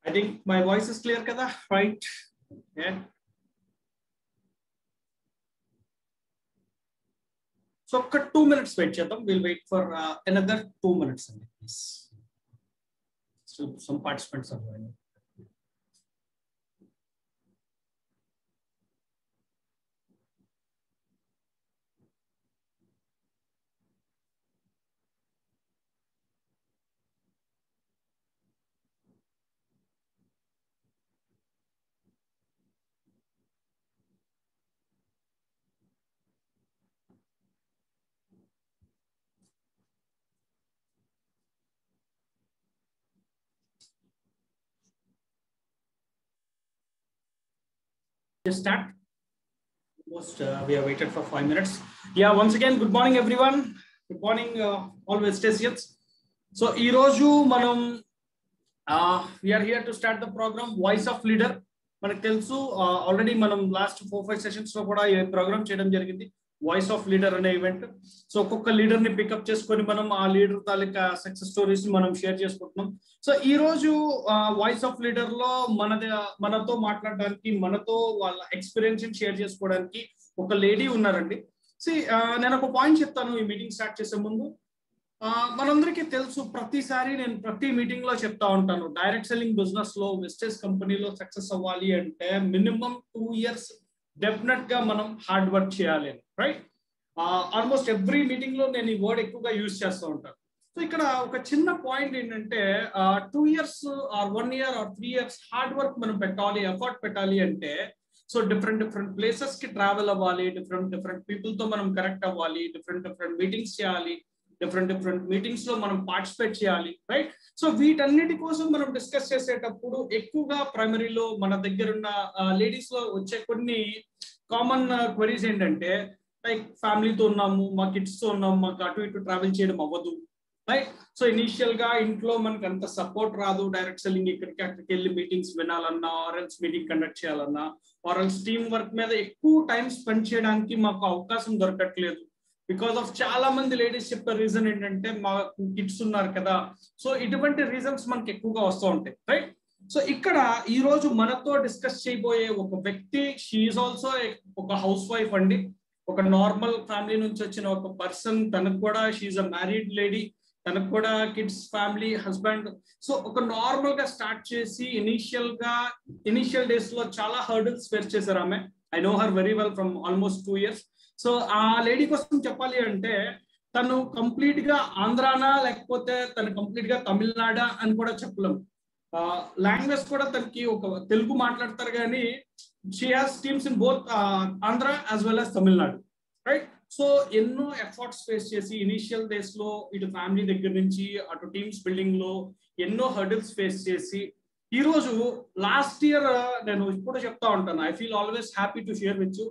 I think my voice is clear, kada? Right? Yeah. So, 2 minutes wait, Chatham. We'll wait for another 2 minutes, please. So, some participants are joining. Just start. Almost we have waited for 5 minutes. Yeah, once again, good morning, everyone. Good morning, all Westasians. So, Iroju Manam, we are here to start the program Voice of Leader. మనకు తెలుసు already మనం last 4-5 sessions లో కూడా ఈ programme చేయడం జరిగింది voice of leader అనే event. So ఒక్కొక్క లీడర్ ని పికప్ చేసుకొని మనం ఆ లీడర్ తాలూకా సక్సెస్ స్టోరీస్ మనం షేర్ చేసుకుంటున్నాం. సో ఈ రోజు వాయిస్ ఆఫ్ లీడర్ లో మనతో మాట్లాడడానికి, మనతో వాళ్ళ ఎక్స్పీరియన్స్ షేర్ చేసుకోవడానికి ఒక లేడీ ఉన్నారండి. నేను ఒక పాయింట్ చెప్తాను ఈ మీటింగ్ స్టార్ట్ చేసే ముందు. మనందరికీ తెలుసు, ప్రతిసారి నేను ప్రతి మీటింగ్ లో చెప్తా ఉంటాను, డైరెక్ట్ సెల్లింగ్ బిజినెస్ లో వెస్టేజ్ కంపెనీలో సక్సెస్ అవ్వాలి అంటే మినిమం 2 years డెఫినెట్ గా మనం హార్డ్ వర్క్ చేయాలి అని, రైట్? ఆల్మోస్ట్ ఎవ్రీ మీటింగ్ లో నేను ఈ వర్డ్ ఎక్కువగా యూజ్ చేస్తూ ఉంటాను. సో ఇక్కడ ఒక చిన్న పాయింట్ ఏంటంటే 2 years or 1 year or 3 years hard work మనం పెట్టాలి, ఎఫర్ట్ పెట్టాలి అంటే సో డిఫరెంట్ ప్లేసెస్ కి ట్రావెల్ అవ్వాలి, డిఫరెంట్ పీపుల్ తో మనం కనెక్ట్ అవ్వాలి, డిఫరెంట్ మీటింగ్స్ చేయాలి, డిఫరెంట్ మీటింగ్స్ లో మనం పార్టిసిపేట్ చేయాలి, రైట్? సో వీటన్నిటి కోసం మనం డిస్కస్ చేసేటప్పుడు ఎక్కువగా ప్రైమరీలో మన దగ్గర ఉన్న లేడీస్ లో వచ్చే కొన్ని కామన్ క్వరీస్ ఏంటంటే, లైక్ ఫ్యామిలీతో ఉన్నాము, మా కిడ్స్ తో ఉన్నాము, మాకు అటు ఇటు ట్రావెల్ చేయడం అవ్వదు, రైట్? సో ఇనీషియల్ గా ఇంట్లో మనకి అంత సపోర్ట్ రాదు, డైరెక్ట్ సెల్లింగ్ ఇక్కడికి అక్కడికి వెళ్ళి మీటింగ్స్ వినాలన్నా, ఆర్ఎల్స్ మీటింగ్ కండక్ట్ చేయాలన్నా, ఆర్ఎల్స్ టీమ్ వర్క్ మీద ఎక్కువ టైం స్పెండ్ చేయడానికి మాకు అవకాశం దొరకట్లేదు. బికాస్ ఆఫ్ చాలా మంది లేడీస్ చెప్పే రీజన్ ఏంటంటే, మా కిడ్స్ ఉన్నారు కదా. సో ఇటువంటి రీజన్స్ మనకి ఎక్కువగా వస్తూ ఉంటాయి, రైట్? సో ఇక్కడ ఈ రోజు మనతో డిస్కస్ చేయబోయే ఒక వ్యక్తి, షీఈస్ ఆల్సో ఒక హౌస్ వైఫ్ అండి. ఒక నార్మల్ ఫ్యామిలీ నుంచి వచ్చిన ఒక పర్సన్. తనకు కూడా షీఈస్ అ మ్యారీడ్ లేడీ, తనకు కూడా కిడ్స్, ఫ్యామిలీ, హస్బెండ్. సో ఒక నార్మల్ గా స్టార్ట్ చేసి ఇనిషియల్ డేస్ లో చాలా హర్డల్స్ ఫేస్ చేశారు ఆమె. I know her very well from almost 2 years. So ఆ లేడీ కోసం చెప్పాలి అంటే, తను కంప్లీట్ గా ఆంధ్రానా లేకపోతే తను కంప్లీట్ గా తమిళనాడా అని కూడా చెప్పలేము. లాంగ్వేజ్ కూడా తనకి ఒక తెలుగు మాట్లాడతారు కానీ she has teams in both Andhra as well as Tamil Nadu, right? So ఎన్నో ఎఫర్ట్స్ ఫేస్ చేసి ఇనిషియల్ డేస్ లో ఇటు ఫ్యామిలీ దగ్గర నుంచి అటు టీమ్స్ బిల్డింగ్ లో ఎన్నో హర్డిల్స్ ఫేస్ చేసి ఈ రోజు లాస్ట్ ఇయర్, నేను ఇప్పుడు చెప్తా ఉంటాను, I feel always happy to share with you.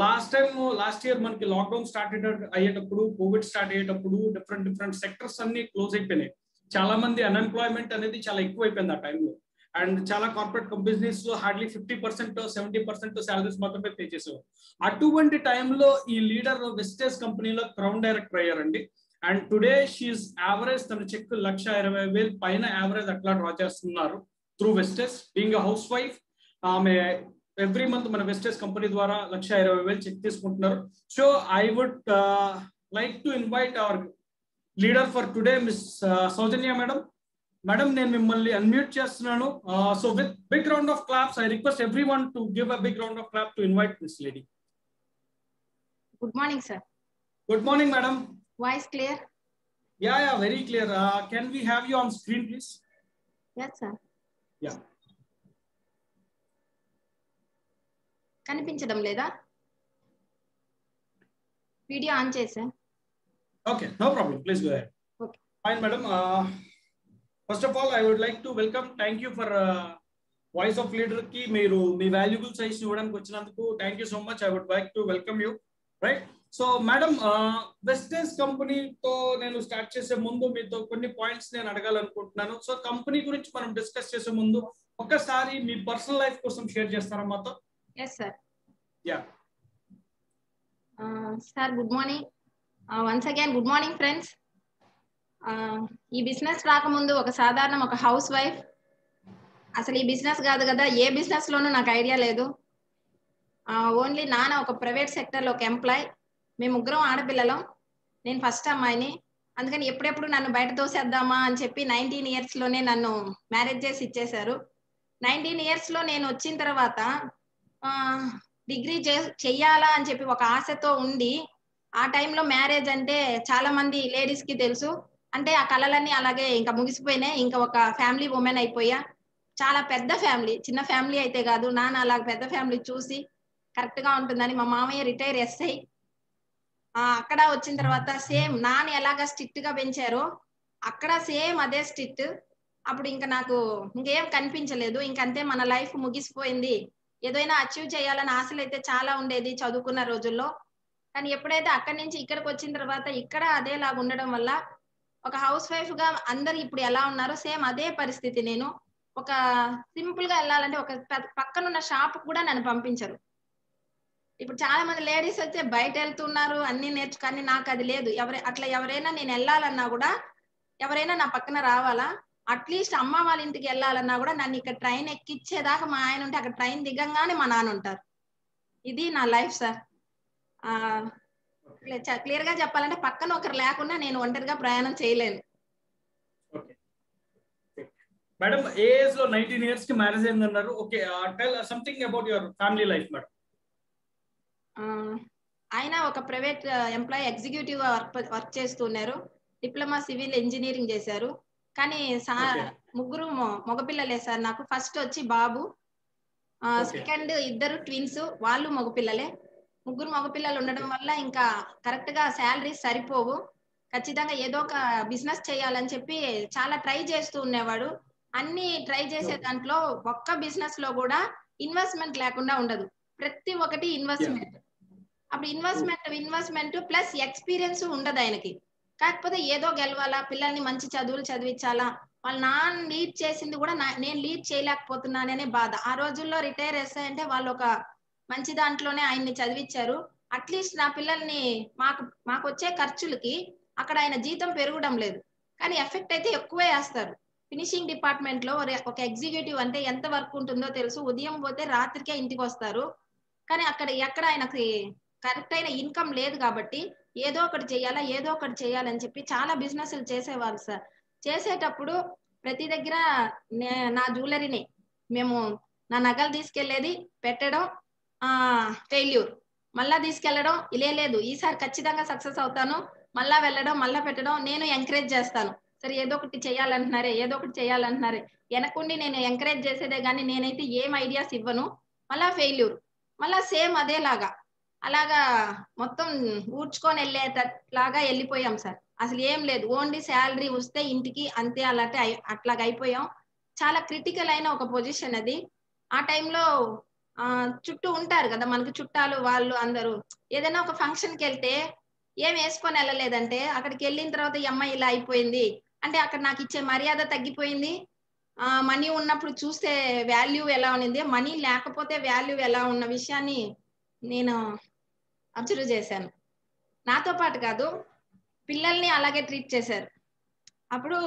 Last year మనకి లాక్డౌన్ స్టార్ట్ అయ్యేటప్పుడు, కోవిడ్ స్టార్ట్ అయ్యేటప్పుడు డిఫరెంట్ సెక్టర్స్ అన్ని క్లోజ్ అయిపోయినాయి. చాలా మంది అన్ఎంప్లాయ్మెంట్ అనేది చాలా ఎక్కువ అయిపోయింది ఆ టైంలో. అండ్ చాలా కార్పొరేట్ కంపెనీస్ లో హార్డ్లీ 50% 70% సాలరీస్ మాత్రమే పే చేసేవారు. అటువంటి టైంలో ఈ లీడర్ వెస్టేజ్ కంపెనీలో క్రౌన్ డైరెక్టర్ అయ్యారండి. అండ్ టుడే షీఈస్ యావరేజ్, తన చెక్ 1,20,000 పైన యావరేజ్ అట్లా డ్రా చేస్తున్నారు through Vestige. Being a housewife, ఆమె ఎవ్రీ మంత్ మన వెస్టేజ్ కంపెనీ ద్వారా 1,20,000 చెక్ తీసుకుంటున్నారు. So I would like to invite our leader for today, miss Soujanya madam. Madam, నేను మిమ్మల్ని అన్మ్యూట్ చేస్తున్నాను. So with big round of claps, I request everyone to give a big round of clap to invite this lady. Good morning, sir. Good morning, madam. Voice clear? Yeah, very clear. Can we have you on screen, please? Yes, sir. Yeah. కనిపించడం లేదా? Video on చేసా. Okay, no problem. Please go ahead. Okay. Fine, madam. First of all, I would like to welcome. Thank you for Voice of Leader ki మీరు మీ valuable size ఇవ్వడానికి వచ్చినందుకు thank you so much. I would like to welcome you, right? So madam, Vestige కంపెనీతో నేను start చేసే ముందు మీతో కొన్ని points నేను అడగాలనుకుంటున్నాను. సో కంపెనీ గురించి మనం డిస్కస్ చేసే ముందు ఒక్కసారి మీ పర్సనల్ లైఫ్ కోసం షేర్ చేస్తారా మాతో? Yes, sir. Yeah. Sir, good morning. Once again, good morning, friends. ఈ బిజినెస్ రాకముందు ఒక హౌస్ వైఫ్. అసలు ఈ బిజినెస్ కాదు కదా, ఏ బిజినెస్ లోనూ నాకు ఐడియా లేదు. ఓన్లీ నాన్న ఒక ప్రైవేట్ సెక్టర్ లో ఒక ఎంప్లాయ్. మేము ముగ్గురం ఆడపిల్లలం, నేను ఫస్ట్ అమ్మాయిని. అందుకని ఎప్పుడెప్పుడు నన్ను బయట తోసేద్దామా అని చెప్పి 19 years లోనే నన్ను మ్యారేజ్ చేసి ఇచ్చేశారు. 19 years లో నేను వచ్చిన తర్వాత డిగ్రీ చెయ్యాలా అని చెప్పి ఒక ఆశతో ఉండి, ఆ టైంలో మ్యారేజ్ అంటే చాలా మంది లేడీస్ కి తెలుసు, అంటే ఆ కళలన్నీ అలాగే ఇంకా ముగిసిపోయినాయి. ఇంకా ఒక ఫ్యామిలీ ఉమెన్ అయిపోయా. చాలా పెద్ద ఫ్యామిలీ, చిన్న ఫ్యామిలీ అయితే కాదు. నాన్న అలా పెద్ద ఫ్యామిలీ చూసి కరెక్ట్ గా ఉంటుందని మా మామయ్య రిటైర్ ఎస్ఐ. అక్కడ వచ్చిన తర్వాత సేమ్ నాన్న ఎలాగా స్ట్రిక్ట్ గా పెంచారో అక్కడ సేమ్ అదే స్ట్రిక్ట్. అప్పుడు ఇంకా నాకు ఇంకేం కనిపించలేదు. ఇంకంతే, మన లైఫ్ ముగిసిపోయింది. ఏదైనా అచీవ్ చేయాలని ఆశలు అయితే చాలా ఉండేది చదువుకున్న రోజుల్లో. కానీ ఎప్పుడైతే అక్కడి నుంచి ఇక్కడికి వచ్చిన తర్వాత ఇక్కడ అదేలాగా ఉండడం వల్ల ఒక హౌస్ వైఫ్ గా అందరు ఇప్పుడు ఎలా ఉన్నారో సేమ్ అదే పరిస్థితి. నేను ఒక సింపుల్ గా వెళ్ళాలంటే ఒక పక్కనున్న షాప్ కూడా నన్ను పంపించరు. ఇప్పుడు చాలా మంది లేడీస్ అయితే బయట వెళ్తున్నారు అన్ని కానీ నాకు అది లేదు. ఎవరైనా నేను వెళ్ళాలన్నా కూడా ఎవరైనా నా పక్కన రావాలా. అట్లీస్ట్ అమ్మ వాళ్ళ ఇంటికి వెళ్ళాలన్నా కూడా నన్ను ఇక్కడ ట్రైన్ ఎక్కిచ్చేదాకా మా ఆయన ఉంటే అక్కడ ట్రైన్ దిగంగానే మా నాన్న ఉంటారు. ఇది నా లైఫ్ సార్. క్లియర్ గా చెప్పాలంటే పక్కన ఒకరు లేకుండా నేను ఒంటరిగా ప్రయాణం చేయలేను. మేడం, ఏజ్ లో 19 years కి మ్యారేజ్ అయిందన్నారు. Okay, tell something about your family life madam. ఆయన ఒక ప్రైవేట్ ఎంప్లాయీ, ఎగ్జిక్యూటివ్ గా వర్క్ చేస్తున్నారు. డిప్లొమా సివిల్ ఇంజనీరింగ్ చేశారు. కానీ ముగ్గురు మగపిల్లలే సార్. నాకు ఫస్ట్ వచ్చి బాబు, సెకండ్ ఇద్దరు ట్విన్స్, వాళ్ళు మగపిల్లలే. ముగ్గురు మగపిల్లలు ఉండడం వల్ల ఇంకా కరెక్ట్ గా శాలరీస్ సరిపోవు. ఖచ్చితంగా ఏదో ఒక బిజినెస్ చేయాలని చెప్పి చాలా ట్రై చేస్తూ ఉండేవాడు. అన్ని ట్రై చేసే దాంట్లో ఒక్క బిజినెస్ లో కూడా ఇన్వెస్ట్మెంట్ లేకుండా ఉండదు. ప్రతి ఒక్కటి ఇన్వెస్ట్మెంట్. అప్పుడు ఇన్వెస్ట్మెంట్ ప్లస్ ఎక్స్పీరియన్స్ ఉండదు ఆయనకి. కాకపోతే ఏదో గెలవాలా, పిల్లల్ని మంచి చదువులు చదివించాలా, వాళ్ళ నాన్న లీడ్ చేసింది కూడా నేను లీడ్ చేయలేకపోతున్నాననే బాధ. ఆ రోజుల్లో రిటైర్ ఎస్ఐ అంటే వాళ్ళు ఒక మంచి దాంట్లోనే ఆయన్ని చదివించారు. అట్లీస్ట్ నా పిల్లల్ని మాకు వచ్చే ఖర్చులకి అక్కడ ఆయన జీతం పెరగడం లేదు, కానీ ఎఫెక్ట్ అయితే ఎక్కువే వేస్తారు. ఫినిషింగ్ డిపార్ట్మెంట్ లో ఒక ఎగ్జిక్యూటివ్ అంటే ఎంత వర్క్ ఉంటుందో తెలుసు. ఉదయం పోతే రాత్రికే ఇంటికి వస్తారు. కానీ అక్కడ ఎక్కడ ఆయనకి కరెక్ట్ అయిన ఇన్కమ్ లేదు కాబట్టి ఏదో ఒకటి చేయాలని చెప్పి చాలా బిజినెస్లు చేసేవాళ్ళు సార్. చేసేటప్పుడు ప్రతి దగ్గర నా జ్యువెలరీని మేము నా నగలు తీసుకెళ్లేది, పెట్టడం, ఫెయిల్యూర్, మళ్ళా తీసుకెళ్లడం. లేదు ఈసారి ఖచ్చితంగా సక్సెస్ అవుతాను, మళ్ళా వెళ్ళడం, మళ్ళా పెట్టడం. నేను ఎంకరేజ్ చేస్తాను, సరే ఏదో ఒకటి చేయాలంటున్నారే. వెనకుండి నేను ఎంకరేజ్ చేసేదే కానీ నేనైతే ఏం ఐడియాస్ ఇవ్వను. మళ్ళా ఫెయిల్యూర్, మళ్ళా సేమ్ అదేలాగా అలాగా మొత్తం ఊడ్చుకొని వెళ్ళేటట్లాగా వెళ్ళిపోయాం సార్. అసలు ఏం లేదు, ఓన్లీ శాలరీ వస్తే ఇంటికి అంతే, అట్లాగా అయిపోయాం. చాలా క్రిటికల్ అయిన ఒక పొజిషన్ అది. ఆ టైంలో చుట్టూ ఉంటారు కదా మనకి చుట్టాలు, వాళ్ళు అందరూ ఏదైనా ఒక ఫంక్షన్ కి వెళ్తే ఏం వేసుకొని వెళ్ళలేదంటే అక్కడికి వెళ్ళిన తర్వాత ఈ అమ్మాయి ఇలా అయిపోయింది అంటే అక్కడ నాకు ఇచ్చే మర్యాద తగ్గిపోయింది. మనీ ఉన్నప్పుడు చూస్తే వాల్యూ ఎలా ఉన్నది, మనీ లేకపోతే వాల్యూ ఎలా ఉన్న విషయాన్ని నేను అబ్జర్వ్ చేశాను. నాతో పాటు కాదు, పిల్లల్ని అలాగే ట్రీట్ చేశారు. అప్పుడు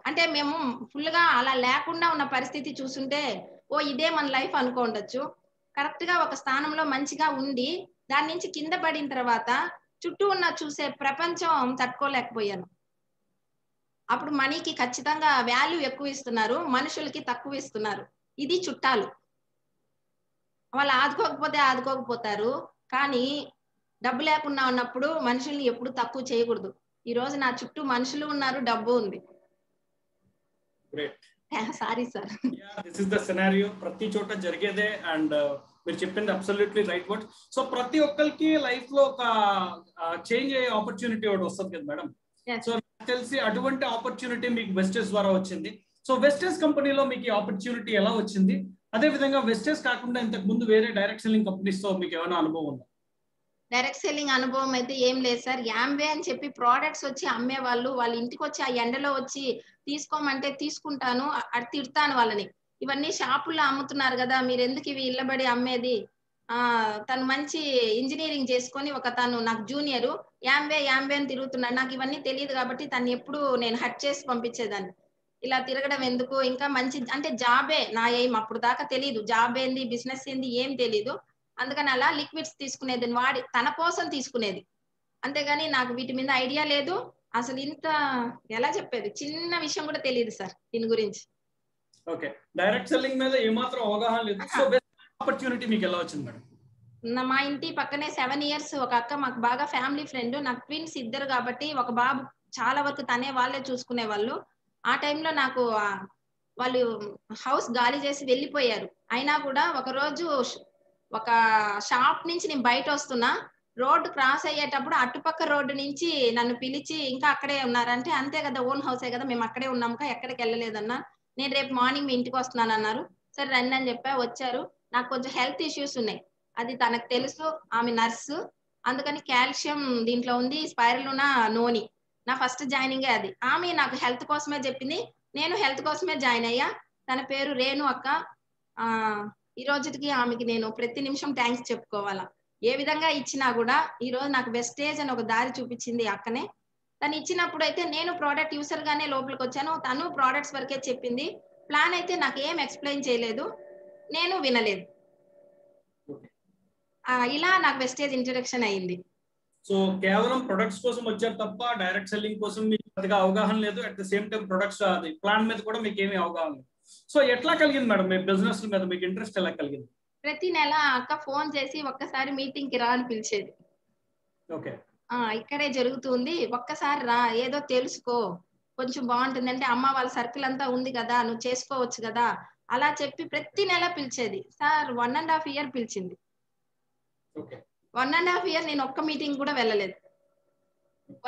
అంటే మేము ఫుల్ గా అలా లేకుండా ఉన్న పరిస్థితి చూస్తుంటే ఇదే మన లైఫ్ అనుకోండొచ్చు. కరెక్ట్ గా ఒక స్థానంలో మంచిగా ఉండి దాని నుంచి కింద పడిన తర్వాత చుట్టూ ఉన్న చూసే ప్రపంచం తట్టుకోలేకపోయాను. అప్పుడు మనీకి ఖచ్చితంగా వాల్యూ ఎక్కువ ఇస్తున్నారు, మనుషులకి తక్కువ ఇస్తున్నారు. ఇది చుట్టాలు. వాళ్ళు ఆదుకోకపోతారు, కానీ డబ్బు లేకుండా ఉన్నప్పుడు మనుషుల్ని ఎప్పుడు తక్కువ చేయకూడదు. ఈ రోజు నా చుట్టూ మనుషులు ఉన్నారు, డబ్బు ఉంది. Sorry sir. This is the scenario, ప్రతి చోట జరిగేదే. అండ్ మీరు చెప్పింది అబ్సల్యూట్లీ రైట్ వర్డ్. సో ప్రతి ఒక్కరికి లైఫ్ లో ఒక చేంజ్ అయ్యే ఆపర్చునిటీ ఒకటి వస్తుంది కదా మేడం. సో నాకు తెలిసి అటువంటి ఆపర్చునిటీ మీకు వెస్టేజ్ ద్వారా వచ్చింది. సో వెస్టేజ్ కంపెనీలో మీకు ఈ ఆపర్చునిటీ ఎలా వచ్చింది? అదే విధంగా వెస్టేజ్ కాకుండా ఇంతకు ముందు వేరే డైరెక్ట్ సెల్లింగ్ కంపెనీస్ తో మీకు ఏమైనా అనుభవం ఉందా? డైరెక్ట్ సెల్లింగ్ అనుభవం అయితే ఏం లేదు సార్. యాంబే అని చెప్పి ప్రోడక్ట్స్ వచ్చి అమ్మే వాళ్ళు, వాళ్ళ ఇంటికి వచ్చి ఆ ఎండలో వచ్చి తీసుకోమంటే తీసుకుంటాను, అది తిడతాను వాళ్ళని. ఇవన్నీ షాపుల్లో అమ్ముతున్నారు కదా, మీరు ఎందుకు ఇవి ఇళ్ళబడి అమ్మేది, తను మంచి ఇంజనీరింగ్ చేసుకొని తను నాకు జూనియర్ యాంబే అని తిరుగుతున్నాడు. నాకు ఇవన్నీ తెలియదు కాబట్టి తను ఎప్పుడు నేను హట్ చేసి పంపించేదాన్ని. ఇలా తిరగడం ఎందుకు, ఇంకా మంచి అంటే జాబే నా ఎయిమ్. అప్పుడు దాకా తెలియదు జాబ్ ఏంది, బిజినెస్ ఏంది ఏం తెలీదు. అందుకని అలా లిక్విడ్స్ తీసుకునేది, వాడి తన కోసం తీసుకునేది. అంతేగాని నాకు వీటి మీద ఐడియా లేదు. అసలు ఇంత ఎలా చెప్పేది, చిన్న విషయం కూడా తెలియదు సార్ దీని గురించి. ఓకే, డైరెక్ట్ సెల్లింగ్ మీద ఏమాత్రం అవగాహన లేదు. సో బెస్ట్ ఆపర్చునిటీ మీకు ఎలా వచ్చింది మేడం? మా ఇంటి పక్కనే 7 ఇయర్స్ ఒక అక్క, మాకు బాగా ఫ్యామిలీ ఫ్రెండ్. నాకు ట్విన్స్ ఇద్దరు కాబట్టి ఒక బాబు చాలా వరకు వాళ్ళే చూసుకునే వాళ్ళు. ఆ టైంలో నాకు వాళ్ళు హౌస్ గాలి చేసి వెళ్ళిపోయారు. అయినా కూడా ఒక రోజు ఒక షాప్ నుంచి నేను బయట వస్తున్నా, రోడ్డు క్రాస్ అయ్యేటప్పుడు అటుపక్క రోడ్డు నుంచి నన్ను పిలిచి, ఇంకా అక్కడే ఉన్నారంటే, అంతే కదా ఓన్ హౌసే కదా మేము అక్కడే ఉన్నాంక ఎక్కడికి వెళ్ళలేదన్నా, నేను రేపు మార్నింగ్ మీ ఇంటికి వస్తున్నాను అన్నారు. సరే రండి అని చెప్పా, వచ్చారు. నాకు కొంచెం హెల్త్ ఇష్యూస్ ఉన్నాయి, అది తనకు తెలుసు. ఆమె నర్సు, అందుకని కాల్షియం దీంట్లో ఉంది, స్పైరులునా నోని. నా ఫస్ట్ జాయినింగే అది. ఆమె నాకు హెల్త్ కోసమే చెప్పింది, నేను హెల్త్ కోసమే జాయిన్ అయ్యా. తన పేరు రేణు అక్క. ఈ రోజుకి ఆమెకి నేను ప్రతి నిమిషం థ్యాంక్స్ చెప్పుకోవాలా. ఏ విధంగా ఇచ్చినా కూడా ఈ రోజు నాకు వెస్టేజ్ అని ఒక దారి చూపించింది అక్కనే. తను ఇచ్చినప్పుడు అయితే నేను ప్రోడక్ట్ యూసర్ గానే లోపలికి వచ్చాను, తను ప్రోడక్ట్స్ వరకే చెప్పింది. ప్లాన్ అయితే నాకు ఏం ఎక్స్ప్లెయిన్ చేయలేదు, నేను వినలేదు. ఇలా నాకు వెస్టేజ్ ఇంట్రడక్షన్ అయింది. సో కేవలం ప్రొడక్ట్స్ కోసం వచ్చారు తప్ప డైరెక్ట్ సెల్లింగ్ కోసం మీకు పెద్దగా అవగాహన లేదు. At the same time products అది ప్లాన్ మీద కూడా మీకు ఏమీ అవగాహన లేదు. సో ఎట్లా కలిగింది మేడం మీ బిజినెస్ మీద మీకు ఇంట్రెస్ట్ ఎలా కలిగింది? ప్రతి నెల అక్క ఫోన్ చేసి ఒక్కసారి మీటింగ్ కి రా అని పిలిచేది. ఓకే, ఇక్కడే జరుగుతుంది, ఒక్కసారి రా, ఏదో తెలుసుకో, కొంచెం బాగుంటుంది అంటే, అమ్మ వాళ్ళ సర్కిల్ అంతా ఉంది కదా, నువ్వు చేసుకోవచ్చు కదా, అలా చెప్పి ప్రతి నెల పిలిచేది. సార్ 1.5 year పిలిచింది. 1.5 year నేను ఒక్క మీటింగ్ కూడా వెళ్ళలేదు.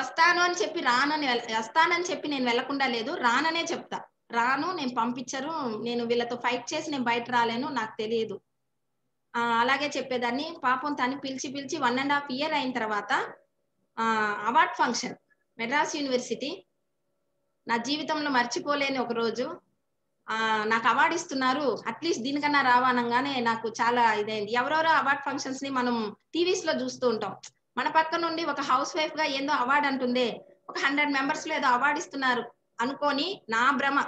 వస్తాను అని చెప్పి రానని, వస్తానని చెప్పి నేను వెళ్లకుండా లేదు, రాననే చెప్తా. రాను, నేను పంపించరు, నేను వీళ్ళతో ఫైట్ చేసి నేను బయట రాలేను, నాకు తెలియదు, అలాగే చెప్పేదాన్ని. పాపం తను పిలిచి 1.5 year అయిన తర్వాత అవార్డ్ ఫంక్షన్ మెడ్రాస్ యూనివర్సిటీ, నా జీవితంలో మర్చిపోలేని ఒక రోజు. నాకు అవార్డు ఇస్తున్నారు, అట్లీస్ట్ దీనికన్నా రావానంగానే నాకు చాలా ఇదైంది. ఎవరెవరో అవార్డ్ ఫంక్షన్స్ ని మనం టీవీస్ లో చూస్తూ ఉంటాం. మన పక్క నుండి ఒక హౌస్ వైఫ్ గా ఏందో అవార్డు అంటుందే, ఒక 100 members లో ఏదో అవార్డు ఇస్తున్నారు అనుకోని నా భ్రమ.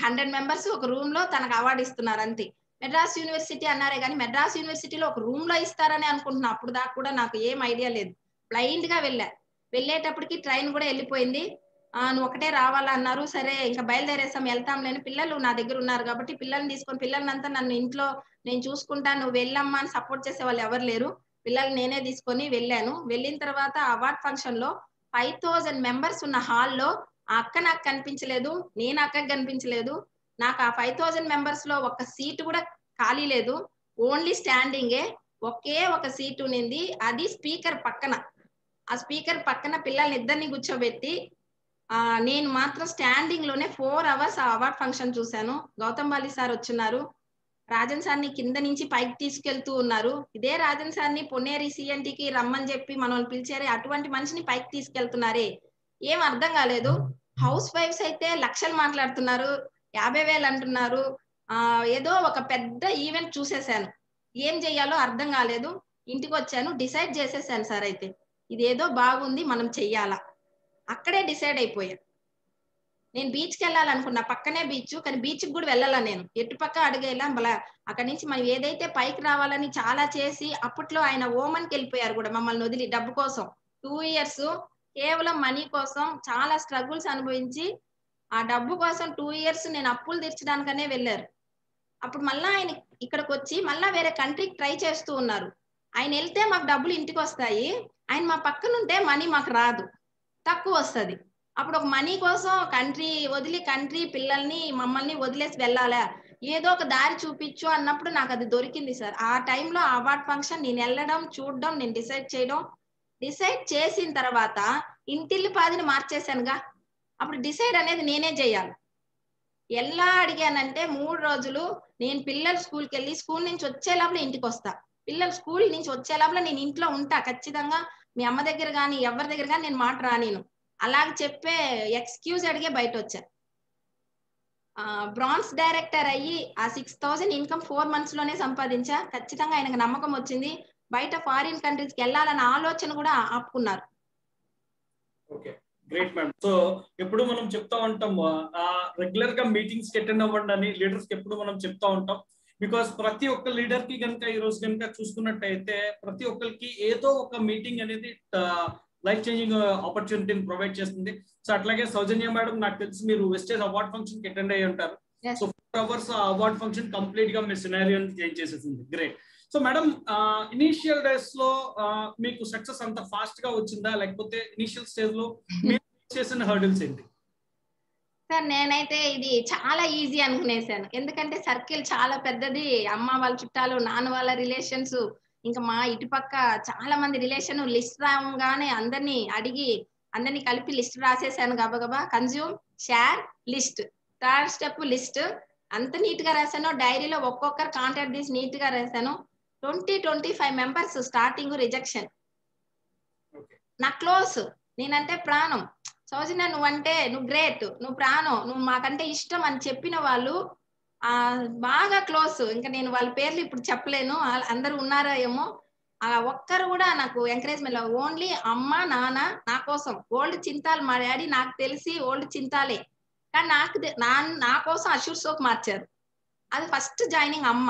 100 members ఒక రూమ్ లో తనకు అవార్డు ఇస్తున్నారు అంతే. మెడ్రాస్ యూనివర్సిటీ అన్నారే కానీ మెడ్రాస్ యూనివర్సిటీలో ఒక రూమ్ లో ఇస్తారని అనుకుంటున్నా. అప్పుడు దాకా కూడా నాకు ఏం ఐడియా లేదు, బ్లైండ్ గా వెళ్ళేటప్పటికి ట్రైన్ కూడా వెళ్ళిపోయింది. నువ్వు ఒకటే రావాలన్నారు. సరే ఇంకా బయలుదేరేసాం, వెళ్తాం లేని. పిల్లలు నా దగ్గర ఉన్నారు కాబట్టి పిల్లల్ని తీసుకొని, పిల్లలంతా నన్ను ఇంట్లో నేను చూసుకుంటాను, నువ్వు వెళ్ళమ్మా అని సపోర్ట్ చేసే వాళ్ళు ఎవరు లేరు. పిల్లలు నేనే తీసుకొని వెళ్ళాను. వెళ్ళిన తర్వాత అవార్డ్ ఫంక్షన్ లో 5000 members ఉన్న హాల్లో ఆ అక్క నాకు కనిపించలేదు, నేను అక్కకి కనిపించలేదు. నాకు ఆ 5000 members లో ఒక్క సీట్ కూడా ఖాళీ లేదు, ఓన్లీ స్టాండింగే. ఒకే ఒక సీట్ ఉన్నింది, అది స్పీకర్ పక్కన. ఆ స్పీకర్ పక్కన పిల్లల్ని ఇద్దరిని కూర్చోబెట్టి నేను మాత్రం స్టాండింగ్ లోనే 4 hours ఆ అవార్డ్ ఫంక్షన్ చూశాను. గౌతమ్ బాలి సార్ వచ్చున్నారు, రాజన్ సార్ని కింద నుంచి పైకి తీసుకెళ్తూ ఉన్నారు. ఇదే రాజన్ సార్ని పొన్నేరి సిఎన్టీకి రమ్మని చెప్పి మనల్ని పిలిచారే, అటువంటి మనిషిని పైకి తీసుకెళ్తున్నారే, ఏం అర్థం కాలేదు. హౌస్ వైఫ్స్ అయితే లక్షలు మాట్లాడుతున్నారు, 50,000 అంటున్నారు. ఏదో ఒక పెద్ద ఈవెంట్ చూసేసాను, ఏం చెయ్యాలో అర్థం కాలేదు. ఇంటికి వచ్చాను, డిసైడ్ చేసేసాను సార్, అయితే ఇదేదో బాగుంది, మనం చెయ్యాలా. అక్కడే డిసైడ్ అయిపోయా. నేను బీచ్కి వెళ్ళాలనుకున్నా, పక్కనే బీచ్, కానీ బీచ్కి కూడా వెళ్ళాలా నేను, ఎటుపక్క అడిగేలా. అక్కడి నుంచి మనం ఏదైతే పైకి రావాలని చాలా చేసి, అప్పట్లో ఆయన ఓమన్కి వెళ్ళిపోయారు కూడా మమ్మల్ని వదిలి, డబ్బు కోసం. 2 years కేవలం మనీ కోసం చాలా స్ట్రగుల్స్ అనుభవించి, ఆ డబ్బు కోసం 2 years నేను అప్పులు తీర్చడానికనే వెళ్ళారు. అప్పుడు మళ్ళా ఆయన ఇక్కడికి వచ్చి మళ్ళా వేరే కంట్రీకి ట్రై చేస్తూ ఉన్నారు. ఆయన వెళ్తే మాకు డబ్బులు ఇంటికి వస్తాయి, ఆయన మా పక్కనుంటే మనీ మాకు రాదు, తక్కువ వస్తుంది. అప్పుడు ఒక మనీ కోసం కంట్రీ పిల్లల్ని మమ్మల్ని వదిలేసి వెళ్ళాలా, ఏదో ఒక దారి చూపించు అన్నప్పుడు నాకు అది దొరికింది సార్. ఆ టైంలో అవార్డ్ ఫంక్షన్ నేను వెళ్ళడం, చూడడం, నేను డిసైడ్ చేసిన తర్వాత ఇంటిల్లి పాదిని మార్చేశానుగా. అప్పుడు డిసైడ్ అనేది నేనే చేయాలి. ఎలా అడిగానంటే 3 రోజులు నేను పిల్లలు స్కూల్కి వెళ్ళి స్కూల్ నుంచి వచ్చే లోపల ఇంటికి వస్తా, పిల్లలు స్కూల్ నుంచి వచ్చే లోపల నేను ఇంట్లో ఉంటా ఖచ్చితంగా. మీ అమ్మ దగ్గర కానీ ఎవరి దగ్గర కానీ నేను మాట రానిను, అలాగ చెప్పే ఎక్స్క్యూజ్ అడిగే బయట వచ్చా. బ్రాంజ్ డైరెక్టర్ అయ్యి ఆ 6,000 ఇన్కమ్ 4 months లోనే సంపాదించా. ఖచ్చితంగా ఆయనకు నమ్మకం వచ్చింది. బయట ఫారిన్ కంట్రీస్కి వెళ్ళాలన్న ఆలోచన కూడా ఆపుకున్నారు. Okay, great ma'am. సో ఎప్పుడు మనం చెప్తా ఉంటాం రెగ్యులర్ గా మీటింగ్స్ కి అటెండ్ అవ్వండి అని లీడర్స్ కి ఎప్పుడు మనం చెప్తా ఉంటాం. బికాస్ ప్రతి ఒక్క లీడర్ కి కనుక ఈ రోజు కనుక చూసుకున్నట్టయితే ప్రతి ఒక్కరికి ఏదో ఒక మీటింగ్ అనేది లైఫ్ చేంజింగ్ ఆపర్చునిటీని ప్రొవైడ్ చేస్తుంది. సో అట్లాగే సౌజన్య మేడం, నాకు తెలిసి మీరు వెస్టేజ్ అవార్డ్ ఫంక్షన్ కి అటెండ్ అయ్యి ఉంటారు. So 4 hours award function complete గా మీ సినారియోని చేంజ్ చేసేసింది. Great. So madam, initial days లో మీకు సక్సెస్ అంత ఫాస్ట్ గా వచ్చిందా, లేకపోతే ఇనీషియల్ స్టేజ్ లో మీరు చేసిన హర్డిల్స్ ఏంటి? సార్ నేనైతే ఇది చాలా ఈజీ అనుకునేసాను. ఎందుకంటే సర్కిల్ చాలా పెద్దది. అమ్మ వాళ్ళ చుట్టాలు, నాన్న వాళ్ళ రిలేషన్స్, ఇంకా మా ఇటుపక్క చాలా మంది రిలేషన్. లిస్ట్ రాగానే అందరినీ అడిగి అందరినీ కలిపి లిస్ట్ రాసేసాను గబగబా. Consume, share, list. 3rd step list. అంత నీట్ గా రాశాను. డైరీలో ఒక్కొక్కరు కాంటాక్ట్ తీసి నీట్ గా రాశాను. 20-25 మెంబర్స్ స్టార్టింగ్ రిజెక్షన్. నా క్లోజ్, నేనంటే ప్రాణం. సౌజన్య నువ్వంటే నువ్వు గ్రేట్, నువ్వు ప్రాణం, నువ్వు మాకంటే ఇష్టం అని చెప్పిన వాళ్ళు బాగా క్లోజ్. ఇంకా నేను వాళ్ళ పేర్లు ఇప్పుడు చెప్పలేను, అందరూ ఉన్నారా ఏమో. ఒక్కరు కూడా నాకు ఎంకరేజ్మెంట్. ఓన్లీ అమ్మ నాన్న నా కోసం. ఓల్డ్ చింతాల్ మా డాడీ నాకు తెలిసి ఓల్డ్ చింతాలే, కానీ నా కోసం అషూర్ సోప్ మార్చారు. అది ఫస్ట్ జాయినింగ్ అమ్మ.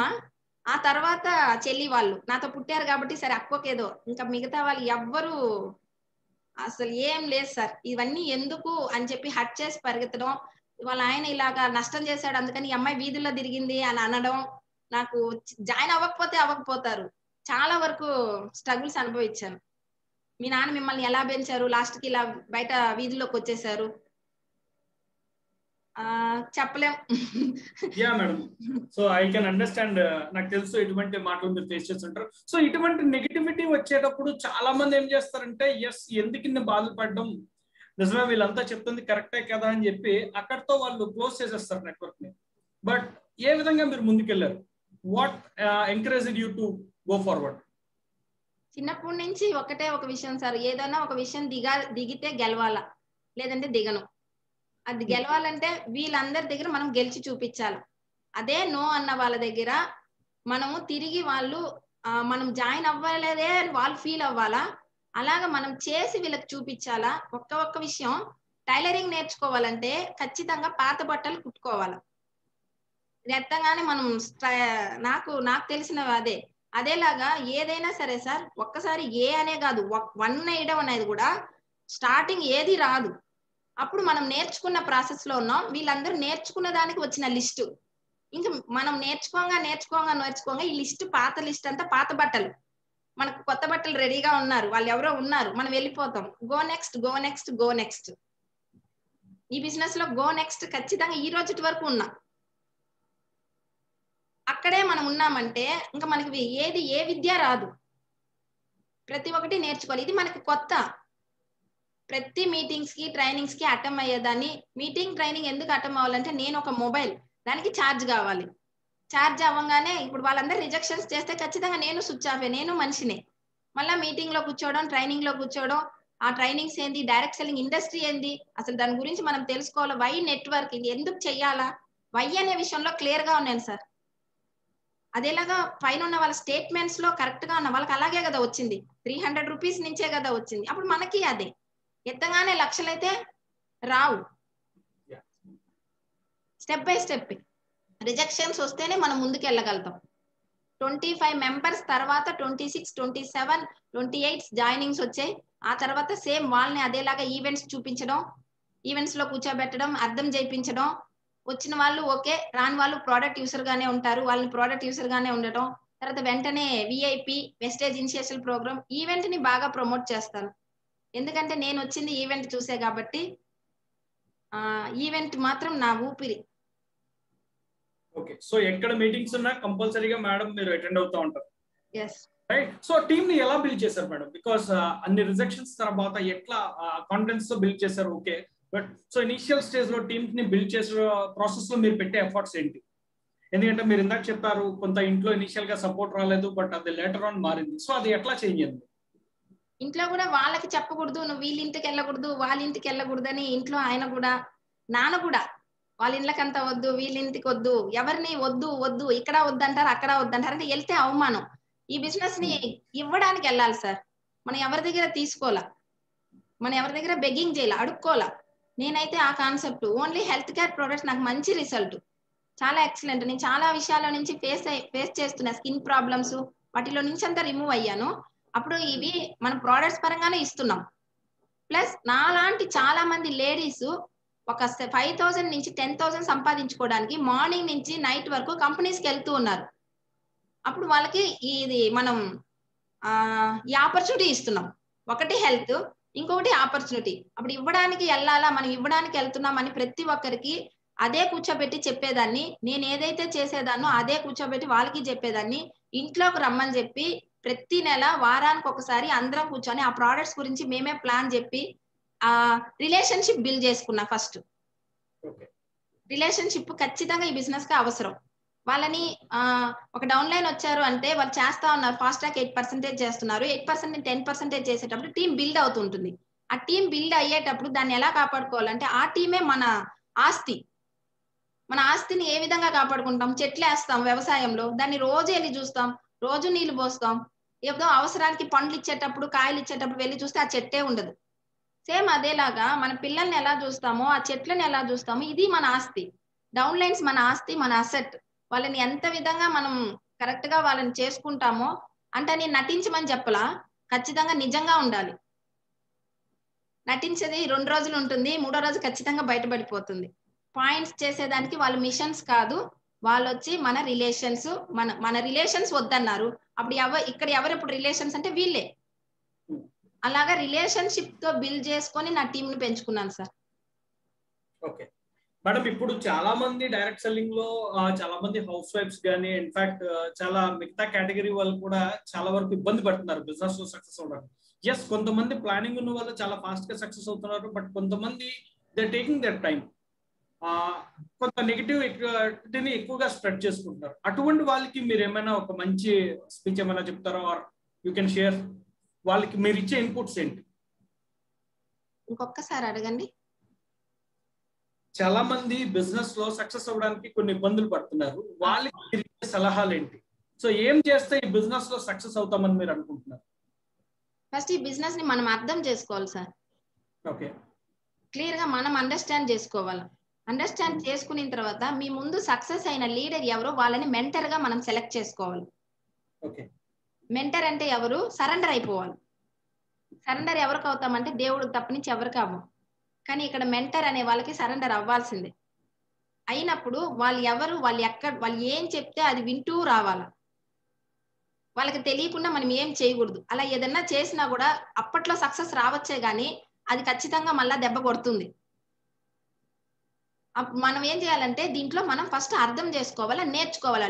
ఆ తర్వాత చెల్లి వాళ్ళు నాతో పుట్టారు కాబట్టి సరే అక్కోకేదో. ఇంకా మిగతా వాళ్ళు ఎవ్వరు అసలు ఏం లేదు సార్. ఇవన్నీ ఎందుకు అని చెప్పి హట్ చేసి పరిగెత్తడం, వాళ్ళ ఆయన ఇలాగా నష్టం చేశాడు అందుకని ఈ అమ్మాయి వీధుల్లో తిరిగింది అని అనడం. నాకు జాయిన్ అవ్వకపోతారు. చాలా వరకు స్ట్రగుల్స్ అనుభవించాను. మీ నాన్న మిమ్మల్ని ఎలా పెంచారు, లాస్ట్ కి ఇలా బయట వీధుల్లోకి వచ్చేసారు, చెప్పలేం. Yeah madam, so I can understand. నాకు తెలుసు ఎటువంటి మాటలు మీరు ఫేస్ చేస్తుంటారు. సో ఇటువంటి నెగిటివిటీ వచ్చేటప్పుడు చాలా మంది ఏం చేస్తారంటే, ఎస్ ఎందుకు ఇన్ని బాధపడడం, నిజమే వీళ్ళంతా చెప్తుంది కరెక్టే కదా అని చెప్పి అక్కడితో వాళ్ళు క్లోజ్ చేసేస్తారు నెట్వర్క్ ని. బట్ ఏ విధంగా మీరు ముందుకెళ్లారు? What encouraged you to go forward? చిన్నప్పటి నుంచి ఒకటే ఒక విషయం సార్, ఏదైనా ఒక విషయం దిగితే గెలవాలా, లేదంటే దిగను. అది గెలవాలంటే వీళ్ళందరి దగ్గర మనం గెలిచి చూపించాలి. అదే నో అన్న వాళ్ళ దగ్గర మనము తిరిగి వాళ్ళు మనం జాయిన్ అవ్వలేదే అని వాళ్ళు ఫీల్ అవ్వాలా, అలాగా మనం చేసి వీళ్ళకి చూపించాలా. ఒక్క విషయం, టైలరింగ్ నేర్చుకోవాలంటే ఖచ్చితంగా పాత బట్టలు కుట్టుకోవాలి. ఎత్తగానే మనం నాకు తెలిసిన అదేలాగా ఏదైనా సరే సార్, ఒక్కసారి ఏ అనే కాదు 1 వేయడం అనేది కూడా స్టార్టింగ్ ఏది రాదు. అప్పుడు మనం నేర్చుకున్న ప్రాసెస్ లో ఉన్నాం. వీళ్ళందరూ నేర్చుకున్న దానికి వచ్చిన లిస్టు. ఇంకా మనం నేర్చుకోగా ఈ లిస్ట్, పాత లిస్ట్ అంతా పాత బట్టలు. మనకు కొత్త బట్టలు రెడీగా ఉన్నారు, వాళ్ళు ఎవరో ఉన్నారు, మనం వెళ్ళిపోతాం. Go next. ఈ బిజినెస్ లో గో నెక్స్ట్ ఖచ్చితంగా ఈ రోజు వరకు ఉన్నా. అక్కడే మనం ఉన్నామంటే ఇంకా మనకి ఏ విద్య రాదు. ప్రతి ఒక్కటి నేర్చుకోవాలి. ఇది మనకి కొత్త. ప్రతి మీటింగ్స్ కి ట్రైనింగ్స్ కి అటెండ్ అయ్యేదాన్ని. మీటింగ్ ట్రైనింగ్ ఎందుకు అటెండ్ అవ్వాలంటే నేను ఒక మొబైల్, దానికి ఛార్జ్ కావాలి. ఛార్జ్ అవ్వగానే ఇప్పుడు వాళ్ళందరూ రిజెక్షన్స్ చేస్తే ఖచ్చితంగా నేను స్విచ్ ఆఫ్, నేను మనిషినే. మళ్ళీ మీటింగ్ లో కూర్చోవడం, ట్రైనింగ్ లో కూర్చోవడం, ఆ ట్రైనింగ్స్ ఏంది, డైరెక్ట్ సెల్లింగ్ ఇండస్ట్రీ ఏంది, అసలు దాని గురించి మనం తెలుసుకోవాలి. వై నెట్వర్క్, ఇది ఎందుకు చెయ్యాలా, వై అనే విషయంలో క్లియర్ గా ఉన్నాను సార్. అదేలాగా పైన ఉన్న వాళ్ళ స్టేట్మెంట్స్ లో కరెక్ట్ గా ఉన్న వాళ్ళకి అలాగే కదా వచ్చింది. 300 రూపీస్ నుంచే కదా వచ్చింది. అప్పుడు మనకి అదే ఎత్తగానే లక్షలైతే రావు. స్టెప్ బై స్టెప్ రిజెక్షన్స్ వస్తేనే మనం ముందుకు వెళ్ళగలుగుతాం. 25 మెంబర్స్ తర్వాత 26, 27, 28 జాయినింగ్స్ వచ్చాయి. ఆ తర్వాత సేమ్ వాళ్ళని అదేలాగా ఈవెంట్స్ చూపించడం, ఈవెంట్స్ లో కూర్చోబెట్టడం, అర్థం చేయించడం. వచ్చిన వాళ్ళు ఓకే, రాని వాళ్ళు ప్రోడక్ట్ యూసర్ గానే ఉంటారు, వాళ్ళని ప్రోడక్ట్ యూసర్ గానే ఉండటం. తర్వాత వెంటనే VIP Vestige initiation programme event ని బాగా ప్రమోట్ చేస్తాను. ఎందుకంటే నేను వచ్చింది ఈవెంట్ చూసే కాబట్టి ఈవెంట్ మాత్రం నా ఊపిరి. ఓకే, సో ఎక్కడ మీటింగ్స్ ఉన్నా కంపల్సరీగా మేడం మీరు అటెండ్ అవుతూ ఉంటారు. Yes right. సో టీమ్ ని ఎలా బిల్డ్ చేశారు మేడం? బికాస్ అన్ని రిజెక్షన్స్ తర్వాత ఎట్లా కాన్ఫిడెన్స్ తో బిల్డ్ చేశారు? Okay, but so initial stage లో టీమ్స్ ని బిల్డ్ చేసే ప్రాసెస్ లో మీరు పెట్టే ఎఫర్ట్స్ ఏంటి? ఎందుకంటే మీరు ఇందాక చెప్పారు కొంత ఇంట్లో ఇనిషియల్ గా సపోర్ట్ రాలేదు, బట్ అది లేటర్ ఆన్ మారింది. సో అది ఎట్లా చేంజ్ అయింది? ఇంట్లో కూడా వాళ్ళకి చెప్పకూడదు, నువ్వు వీళ్ళ ఇంటికి వెళ్ళకూడదు, వాళ్ళ ఇంటికి వెళ్ళకూడదు అని ఇంట్లో ఆయన కూడా, నాన్న కూడా వాళ్ళ ఇళ్ళకంతా వద్దు, వీళ్ళ ఇంటికి వద్దు, ఎవరిని వద్దు వద్దు, ఇక్కడ వద్దంటారు, అక్కడ వద్దంటారు, అంటే వెళ్తే అవమానం. ఈ బిజినెస్ ని ఇవ్వడానికి వెళ్ళాలి సార్. మనం ఎవరి దగ్గర తీసుకోవాలా, మనం ఎవరి దగ్గర బెగ్గింగ్ చేయాలి, అడుక్కోవాలా. నేనైతే ఆ concept only health care products నాకు మంచి రిజల్ట్, చాలా ఎక్సలెంట్. నేను చాలా విషయాల నుంచి ఫేస్ చేస్తున్నా, స్కిన్ ప్రాబ్లమ్స్ వాటిలో నుంచి అంతా రిమూవ్ అయ్యాను. అప్పుడు ఇవి మన ప్రోడక్ట్స్ పరంగానే ఇస్తున్నాం. ప్లస్ నాలాంటి చాలా మంది లేడీస్ ఒక 5,000 నుంచి 10,000 సంపాదించుకోవడానికి మార్నింగ్ నుంచి నైట్ వరకు కంపెనీస్కి వెళ్తూ ఉన్నారు. అప్పుడు వాళ్ళకి ఇది మనం ఈ ఆపర్చునిటీ ఇస్తున్నాం. ఒకటి హెల్త్, ఇంకొకటి ఆపర్చునిటీ. అప్పుడు ఇవ్వడానికి వెళ్ళాలా, మనం ఇవ్వడానికి వెళ్తున్నామని ప్రతి ఒక్కరికి అదే కూర్చోబెట్టి చెప్పేదాన్ని. నేను ఏదైతే చేసేదాన్నో అదే కూర్చోబెట్టి వాళ్ళకి చెప్పేదాన్ని. ఇంట్లోకి రమ్మని చెప్పి ప్రతి నెల వారానికి ఒకసారి అందరం కూర్చొని ఆ ప్రోడక్ట్స్ గురించి మేమే ప్లాన్ చెప్పి ఆ రిలేషన్షిప్ బిల్డ్ చేసుకున్నా. ఫస్ట్ రిలేషన్షిప్ ఖచ్చితంగా ఈ బిజినెస్ కి అవసరం. వాళ్ళని ఒక డౌన్ లైన్ వచ్చారు అంటే వాళ్ళు చేస్తా ఉన్నారు, ఫాస్ట్ ట్రాక్ 8% చేస్తున్నారు, 8% 10% చేసేటప్పుడు టీం బిల్డ్ అవుతుంటుంది. ఆ టీం బిల్డ్ అయ్యేటప్పుడు దాన్ని ఎలా కాపాడుకోవాలంటే ఆ టీమే మన ఆస్తి. మన ఆస్తిని ఏ విధంగా కాపాడుకుంటాం, చెట్లు వేస్తాం వ్యవసాయంలో, దాన్ని రోజు వెళ్ళి చూస్తాం, రోజు నీళ్లు పోస్తాం. ఏదో అవసరానికి పండ్లు ఇచ్చేటప్పుడు, కాయలు ఇచ్చేటప్పుడు వెళ్ళి చూస్తే ఆ చెట్టే ఉండదు. సేమ్ అదేలాగా మన పిల్లల్ని ఎలా చూస్తామో, ఆ చెట్లను ఎలా చూస్తామో, ఇది మన ఆస్తి. డౌన్ లైన్స్ మన ఆస్తి, మన అసెట్. వాళ్ళని ఎంత విధంగా మనం కరెక్ట్ గా వాళ్ళని చేసుకుంటామో, అంటే నేను నటించమని చెప్పలా, ఖచ్చితంగా నిజంగా ఉండాలి. నటించేది 2 రోజులు ఉంటుంది, 3వ రోజు ఖచ్చితంగా బయటపడిపోతుంది. పాయింట్స్ చేసేదానికి వాళ్ళు మిషన్స్ కాదు, వాళ్ళు వచ్చి మన రిలేషన్స్. మన రిలేషన్స్ వద్దన్నారు, అప్పుడు ఇక్కడ ఎవరు ఇప్పుడు రిలేషన్స్ అంటే వీళ్ళే. అలాగా రిలేషన్షిప్ తో బిల్డ్ చేసుకొని నా టీం ని పెంచుకున్నాను సార్. ఓకే మేడం, ఇప్పుడు చాలా మంది డైరెక్ట్ సెల్లింగ్ లో చాలా మంది హౌస్ వైఫ్స్ కానీ ఇన్ఫాక్ట్ చాలా మిగతా కేటగిరీ వాళ్ళు కూడా చాలా వరకు ఇబ్బంది పడుతున్నారు బిజినెస్ లో సక్సెస్ అవ్వడానికి. ఎస్, కొంతమంది ప్లానింగ్ ఉన్న వాళ్ళు చాలా ఫాస్ట్ గా సక్సెస్ అవుతున్నారు, బట్ కొంతమంది దే టేకింగ్ దర్ టైం, కొంత నెగిటివిటీని ఎక్కువగా స్ప్రెడ్ చేసుకుంటున్నారు. అటువంటి వాళ్ళకి మీరు ఏమైనా ఒక మంచి స్పీచ్ ఏమైనా చెప్తారా, ఆర్ యూ కెన్ షేర్ వాళ్ళకి మీరు ఇచ్చే ఇన్పుట్స్ ఏంటి? ఇంకొకసారి అడగండి. చాలా మంది బిజినెస్ లో సక్సెస్ అవ్వడానికి కొన్ని ఇబ్బందులు పడుతున్నారు, వాళ్ళకి మీరు ఇచ్చే సలహాలు ఏంటి? సో ఏం చేస్తే ఈ బిజినెస్ లో సక్సెస్ అవుతామని మీరు అనుకుంటున్నారు? ఫస్ట్ ఈ బిజినెస్ ని మనం అర్థం చేసుకోవాలి సార్. ఓకే, క్లియర్ గా మనం అండర్స్టాండ్ చేసుకోవాలి. అండర్స్టాండ్ చేసుకున్న తర్వాత మీ ముందు సక్సెస్ అయిన లీడర్ ఎవరో వాళ్ళని మెంటర్ గా మనం సెలెక్ట్ చేసుకోవాలి. ఓకే, మెంటర్ అంటే ఎవరు? సరెండర్ అయిపోవాలి. సరెండర్ ఎవరికి అవుతామంటే దేవుడికి తప్ప నుంచి ఎవరికి అవ్వం. కానీ ఇక్కడ మెంటర్ అనే వాళ్ళకి సరెండర్ అవ్వాల్సిందే. అయినప్పుడు వాళ్ళు ఎవరు, వాళ్ళు ఏం చెప్తే అది వింటూ రావాలి. వాళ్ళకి తెలియకుండా మనం ఏం చేయకూడదు. అలా ఏదన్నా చేసినా కూడా అప్పట్లో సక్సెస్ రావచ్చే గానీ అది ఖచ్చితంగా మళ్ళా దెబ్బ కొడుతుంది. మనం ఏం చేయాలంటే దీంట్లో మనం ఫస్ట్ అర్థం చేసుకోవాలా, నేర్చుకోవాలా.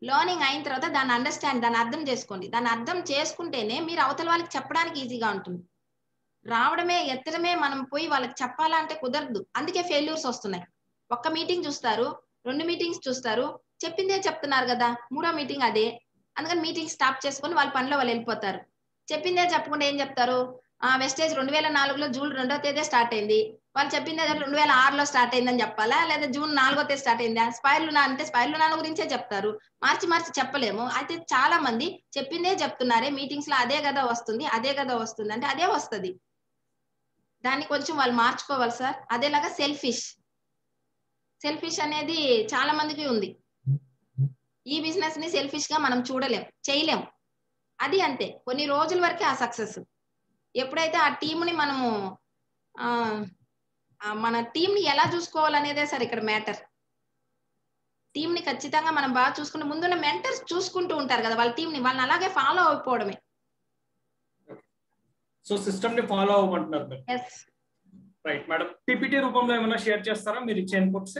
లర్నింగ్ అయిన తర్వాత దాన్ని అర్థం చేసుకోండి. దాన్ని అర్థం చేసుకుంటేనే మీరు అవతల వాళ్ళకి చెప్పడానికి ఈజీగా ఉంటుంది. రావడమే ఎత్తడమే మనం పోయి వాళ్ళకి చెప్పాలంటే కుదరదు. అందుకే ఫెయిల్యూర్స్ వస్తున్నాయి. ఒక్క మీటింగ్ చూస్తారు, 2 మీటింగ్స్ చూస్తారు, చెప్పిందే చెప్తున్నారు కదా, 3వ మీటింగ్ అదే. అందుకని మీటింగ్ స్టాప్ చేసుకొని వాళ్ళ పనిలో వాళ్ళు వెళ్ళిపోతారు. చెప్పిందే చెప్పకుండా ఏం చెప్తారు, వెస్టేజ్ 2004లో జూన్ 2వ తేదీ స్టార్ట్ అయింది, వాళ్ళు చెప్పిందే 2006లో స్టార్ట్ అయిందని చెప్పాలా, లేదా జూన్ 4వ తేదీ స్టార్ట్ అయిందా? స్పైర్లు గురించే చెప్తారు, మార్చి చెప్పలేము. అయితే చాలా మంది చెప్పిందే చెప్తున్నారే మీటింగ్స్ లో, అదే కదా వస్తుంది అంటే అదే వస్తుంది. దాన్ని కొంచెం వాళ్ళు మార్చుకోవాలి సార్. అదేలాగా సెల్ఫిష్ అనేది చాలా మందికి ఉంది. ఈ బిజినెస్ ని సెల్ఫిష్ గా మనం చేయలేం. అది అంతే, కొన్ని రోజుల వరకే ఆ సక్సెస్. ఎప్పుడైతే ఆ టీంని మనము మన టీంని ఎలా చూసుకోవాలనేదే సార్ ఇక్కడ మ్యాటర్. టీంని ఖచ్చితంగా మనం బాగా చూసుకుని, ముందున్న మెంటర్స్ చూసుకుంటూ ఉంటారు కదా వాళ్ళ టీంని, వాళ్ళని అలాగే ఫాలో అయిపోవడమే. సో సిస్టమ్ ని ఫాలో అవ్వమంటున్నారు. రైట్ మేడం, పీపీటీ రూపంలో ఏమైనా షేర్ చేస్తారా మీరు ఇచ్చే ఇన్పుట్స్?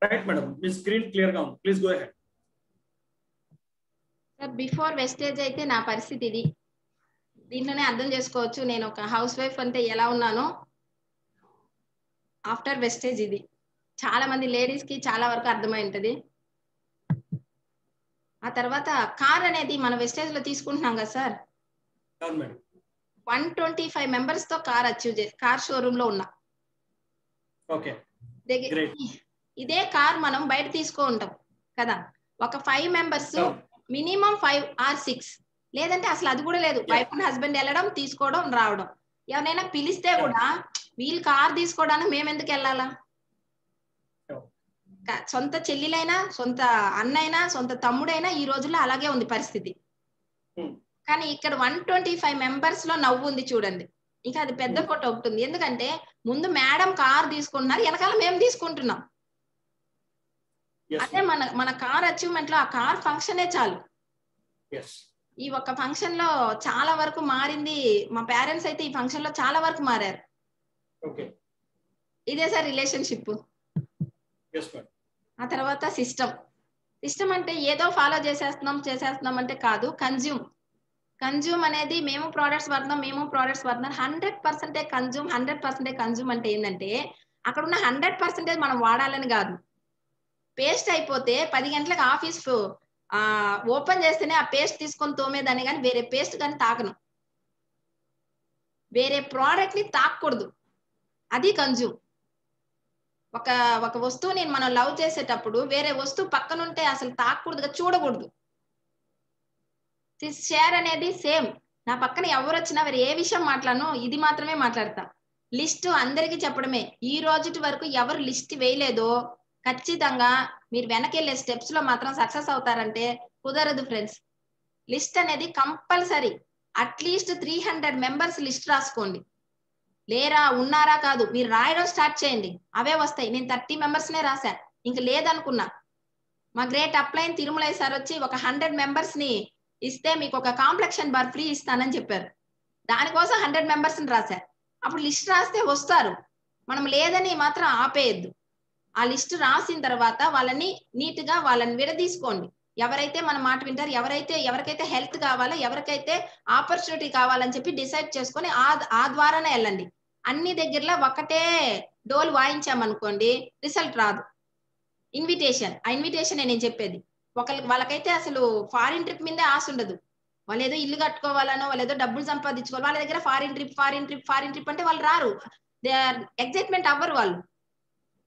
రైట్ మేడం, మీ స్క్రీన్ క్లియర్ గా ఉంది, please go ahead. Sir before Vestige అయితే నా పరిస్థితి ఇది. దీంట్లోనే అర్థం చేసుకోవచ్చు నేను ఒక హౌస్ వైఫ్ అంటే ఎలా ఉన్నానో. ఆఫ్టర్ వెస్టేజ్ ఇది చాలా మంది లేడీస్ కి చాలా వరకు అర్థమై ఉంటది. ఆ తర్వాత కార్ అనేది మన వెస్టేజ్ లో తీసుకుంటున్నాం కదా సార్, 125 మెంబర్స్ తో కార్ అచీవ్ కార్ షోరూమ్ లో ఉన్నా. ఓకే, ఇదే కార్ మనం బయట తీసుకో ఉంటాం కదా, ఒక 5 మెంబర్స్ మినిమం 5 or 6, లేదంటే అసలు అది కూడా లేదు. వైఫ్ అండ్ హస్బెండ్ వెళ్ళడం, తీసుకోవడం, రావడం. ఎవరైనా పిలిస్తే కూడా వీళ్ళు కార్ తీసుకోవడానికి మేము ఎందుకు వెళ్ళాలా? సొంత చెల్లిలైనా, సొంత అన్నైనా, సొంత తమ్ముడైనా ఈ రోజుల్లో అలాగే ఉంది పరిస్థితి. కానీ ఇక్కడ 125 మెంబర్స్ లో నవ్వు ఉంది చూడండి. ఇంకా అది పెద్ద ఫోటో ఉంటుంది. ఎందుకంటే ముందు మేడం కార్ తీసుకుంటున్నారు, వెనకాల మేము తీసుకుంటున్నాం. అదే మన కార్ అచీవ్మెంట్ లో ఆ కార్ ఫంక్షనే చాలు. ఈ ఒక్క ఫంక్షన్ లో చాలా వరకు మారింది. మా పేరెంట్స్ అయితే ఈ ఫంక్షన్ లో చాలా వరకు మారారు. ఇదే సార్ రిలేషన్షిప్. ఆ తర్వాత సిస్టమ్ అంటే ఏదో ఫాలో చేసేస్తున్నాం అంటే కాదు. కన్జ్యూమ్ అనేది మేము ప్రోడక్ట్స్ వాడుతున్నాం 100% కన్జ్యూమ్ అంటే ఏంటంటే అక్కడ ఉన్న 100% మనం వాడాలని కాదు. పేస్ట్ అయిపోతే 10 గంటలకు ఆఫీస్ ఓపెన్ చేస్తేనే ఆ పేస్ట్ తీసుకొని తోమేదాన్ని, కానీ వేరే పేస్ట్ కానీ తాకను. వేరే ప్రోడక్ట్ ని తాకూడదు, అది కన్జ్యూమ్. ఒక వస్తువుని మనం లవ్ చేసేటప్పుడు వేరే వస్తువు పక్కనుంటే అసలు తాకూడదుగా, చూడకూడదు. షేర్ అనేది సేమ్. నా పక్కన ఎవరు వచ్చినా వేరే ఏ విషయం మాట్లాడను, ఇది మాత్రమే మాట్లాడతా. లిస్ట్ అందరికీ చెప్పడమే. ఈ రోజుటి వరకు ఎవరు లిస్ట్ వేయలేదో ఖచ్చితంగా మీరు వెనకెళ్ళే స్టెప్స్ లో మాత్రం సక్సెస్ అవుతారంటే కుదరదు ఫ్రెండ్స్. లిస్ట్ అనేది కంపల్సరీ. అట్లీస్ట్ 300 మెంబర్స్ లిస్ట్ రాసుకోండి. లేరా ఉన్నారా కాదు, మీరు రాయడం స్టార్ట్ చేయండి, అవే వస్తాయి. నేను 30 మెంబర్స్ నే రాశా, ఇంక లేదనుకున్నా. మా గ్రేట్ అప్లైన్ తిరుమలయ్య సార్ వచ్చి ఒక 100 మెంబర్స్ ని ఇస్తే మీకు ఒక కాంప్లెక్షన్ బార్ ఫ్రీ ఇస్తానని చెప్పారు. దానికోసం 100 మెంబర్స్ ని రాశా. అప్పుడు లిస్ట్ రాస్తే వస్తారు, మనం లేదని మాత్రం ఆపేయద్దు. ఆ లిస్ట్ రాసిన తర్వాత వాళ్ళని నీట్ గా వాళ్ళని విడదీసుకోండి. ఎవరైతే మన మాట వింటారు, ఎవరికైతే హెల్త్ కావాలో, ఎవరికైతే ఆపర్చునిటీ కావాలని చెప్పి డిసైడ్ చేసుకొని ఆ ద్వారానే వెళ్ళండి. అన్ని దగ్గరలో ఒకటే డోల్ వాయించామనుకోండి రిజల్ట్ రాదు. ఇన్విటేషన్ నేను చెప్పేది. వాళ్ళకైతే అసలు ఫారిన్ ట్రిప్ మీదే ఆశ ఉండదు. వాళ్ళు ఏదో ఇల్లు కట్టుకోవాలనో, వాళ్ళు ఏదో డబ్బులు సంపాదించుకోవాలి, వాళ్ళ దగ్గర ఫారిన్ ట్రిప్ అంటే వాళ్ళు రారు. దే ఆర్ ఎగ్జైట్మెంట్ అవ్వరు.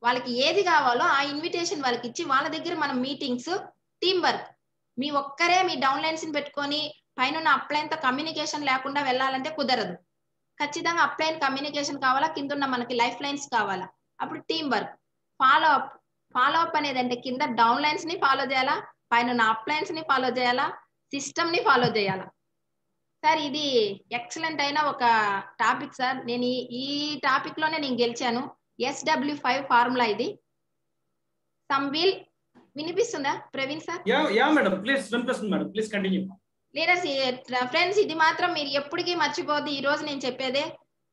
వాళ్ళకి ఏది కావాలో ఆ ఇన్విటేషన్ వాళ్ళకి ఇచ్చి వాళ్ళ దగ్గర మనం మీటింగ్స్, టీం వర్క్. మీ ఒక్కరే మీ డౌన్ లైన్స్ ని పెట్టుకొని పైన అప్లైన్ తో కమ్యూనికేషన్ లేకుండా వెళ్ళాలంటే కుదరదు. ఖచ్చితంగా అప్లైన్ కమ్యూనికేషన్ కావాలా, కింద ఉన్న మనకి లైఫ్ లైన్స్ కావాలా. అప్పుడు టీం వర్క్. ఫాలో అప్ అనేది అంటే కింద డౌన్ లైన్స్ ని ఫాలో చేయాలా, పైన అప్లైన్స్ ని ఫాలో చేయాలా, సిస్టమ్ ని ఫాలో చేయాలా. సార్ ఇది ఎక్సలెంట్ అయిన ఒక టాపిక్ సార్. నేను ఈ టాపిక్ లోనే నేను గెలిచాను. SW5 ఫార్ములా ఇది. వినిపిస్తుందా Praveen sir? Yeah madam, please వినిపిస్తుంది madam, please continue. Leaders friends, ఇది మాత్రం మీరు ఎప్పటికీ మర్చిపోద్దు. ఈ రోజు నేను చెప్పేదే,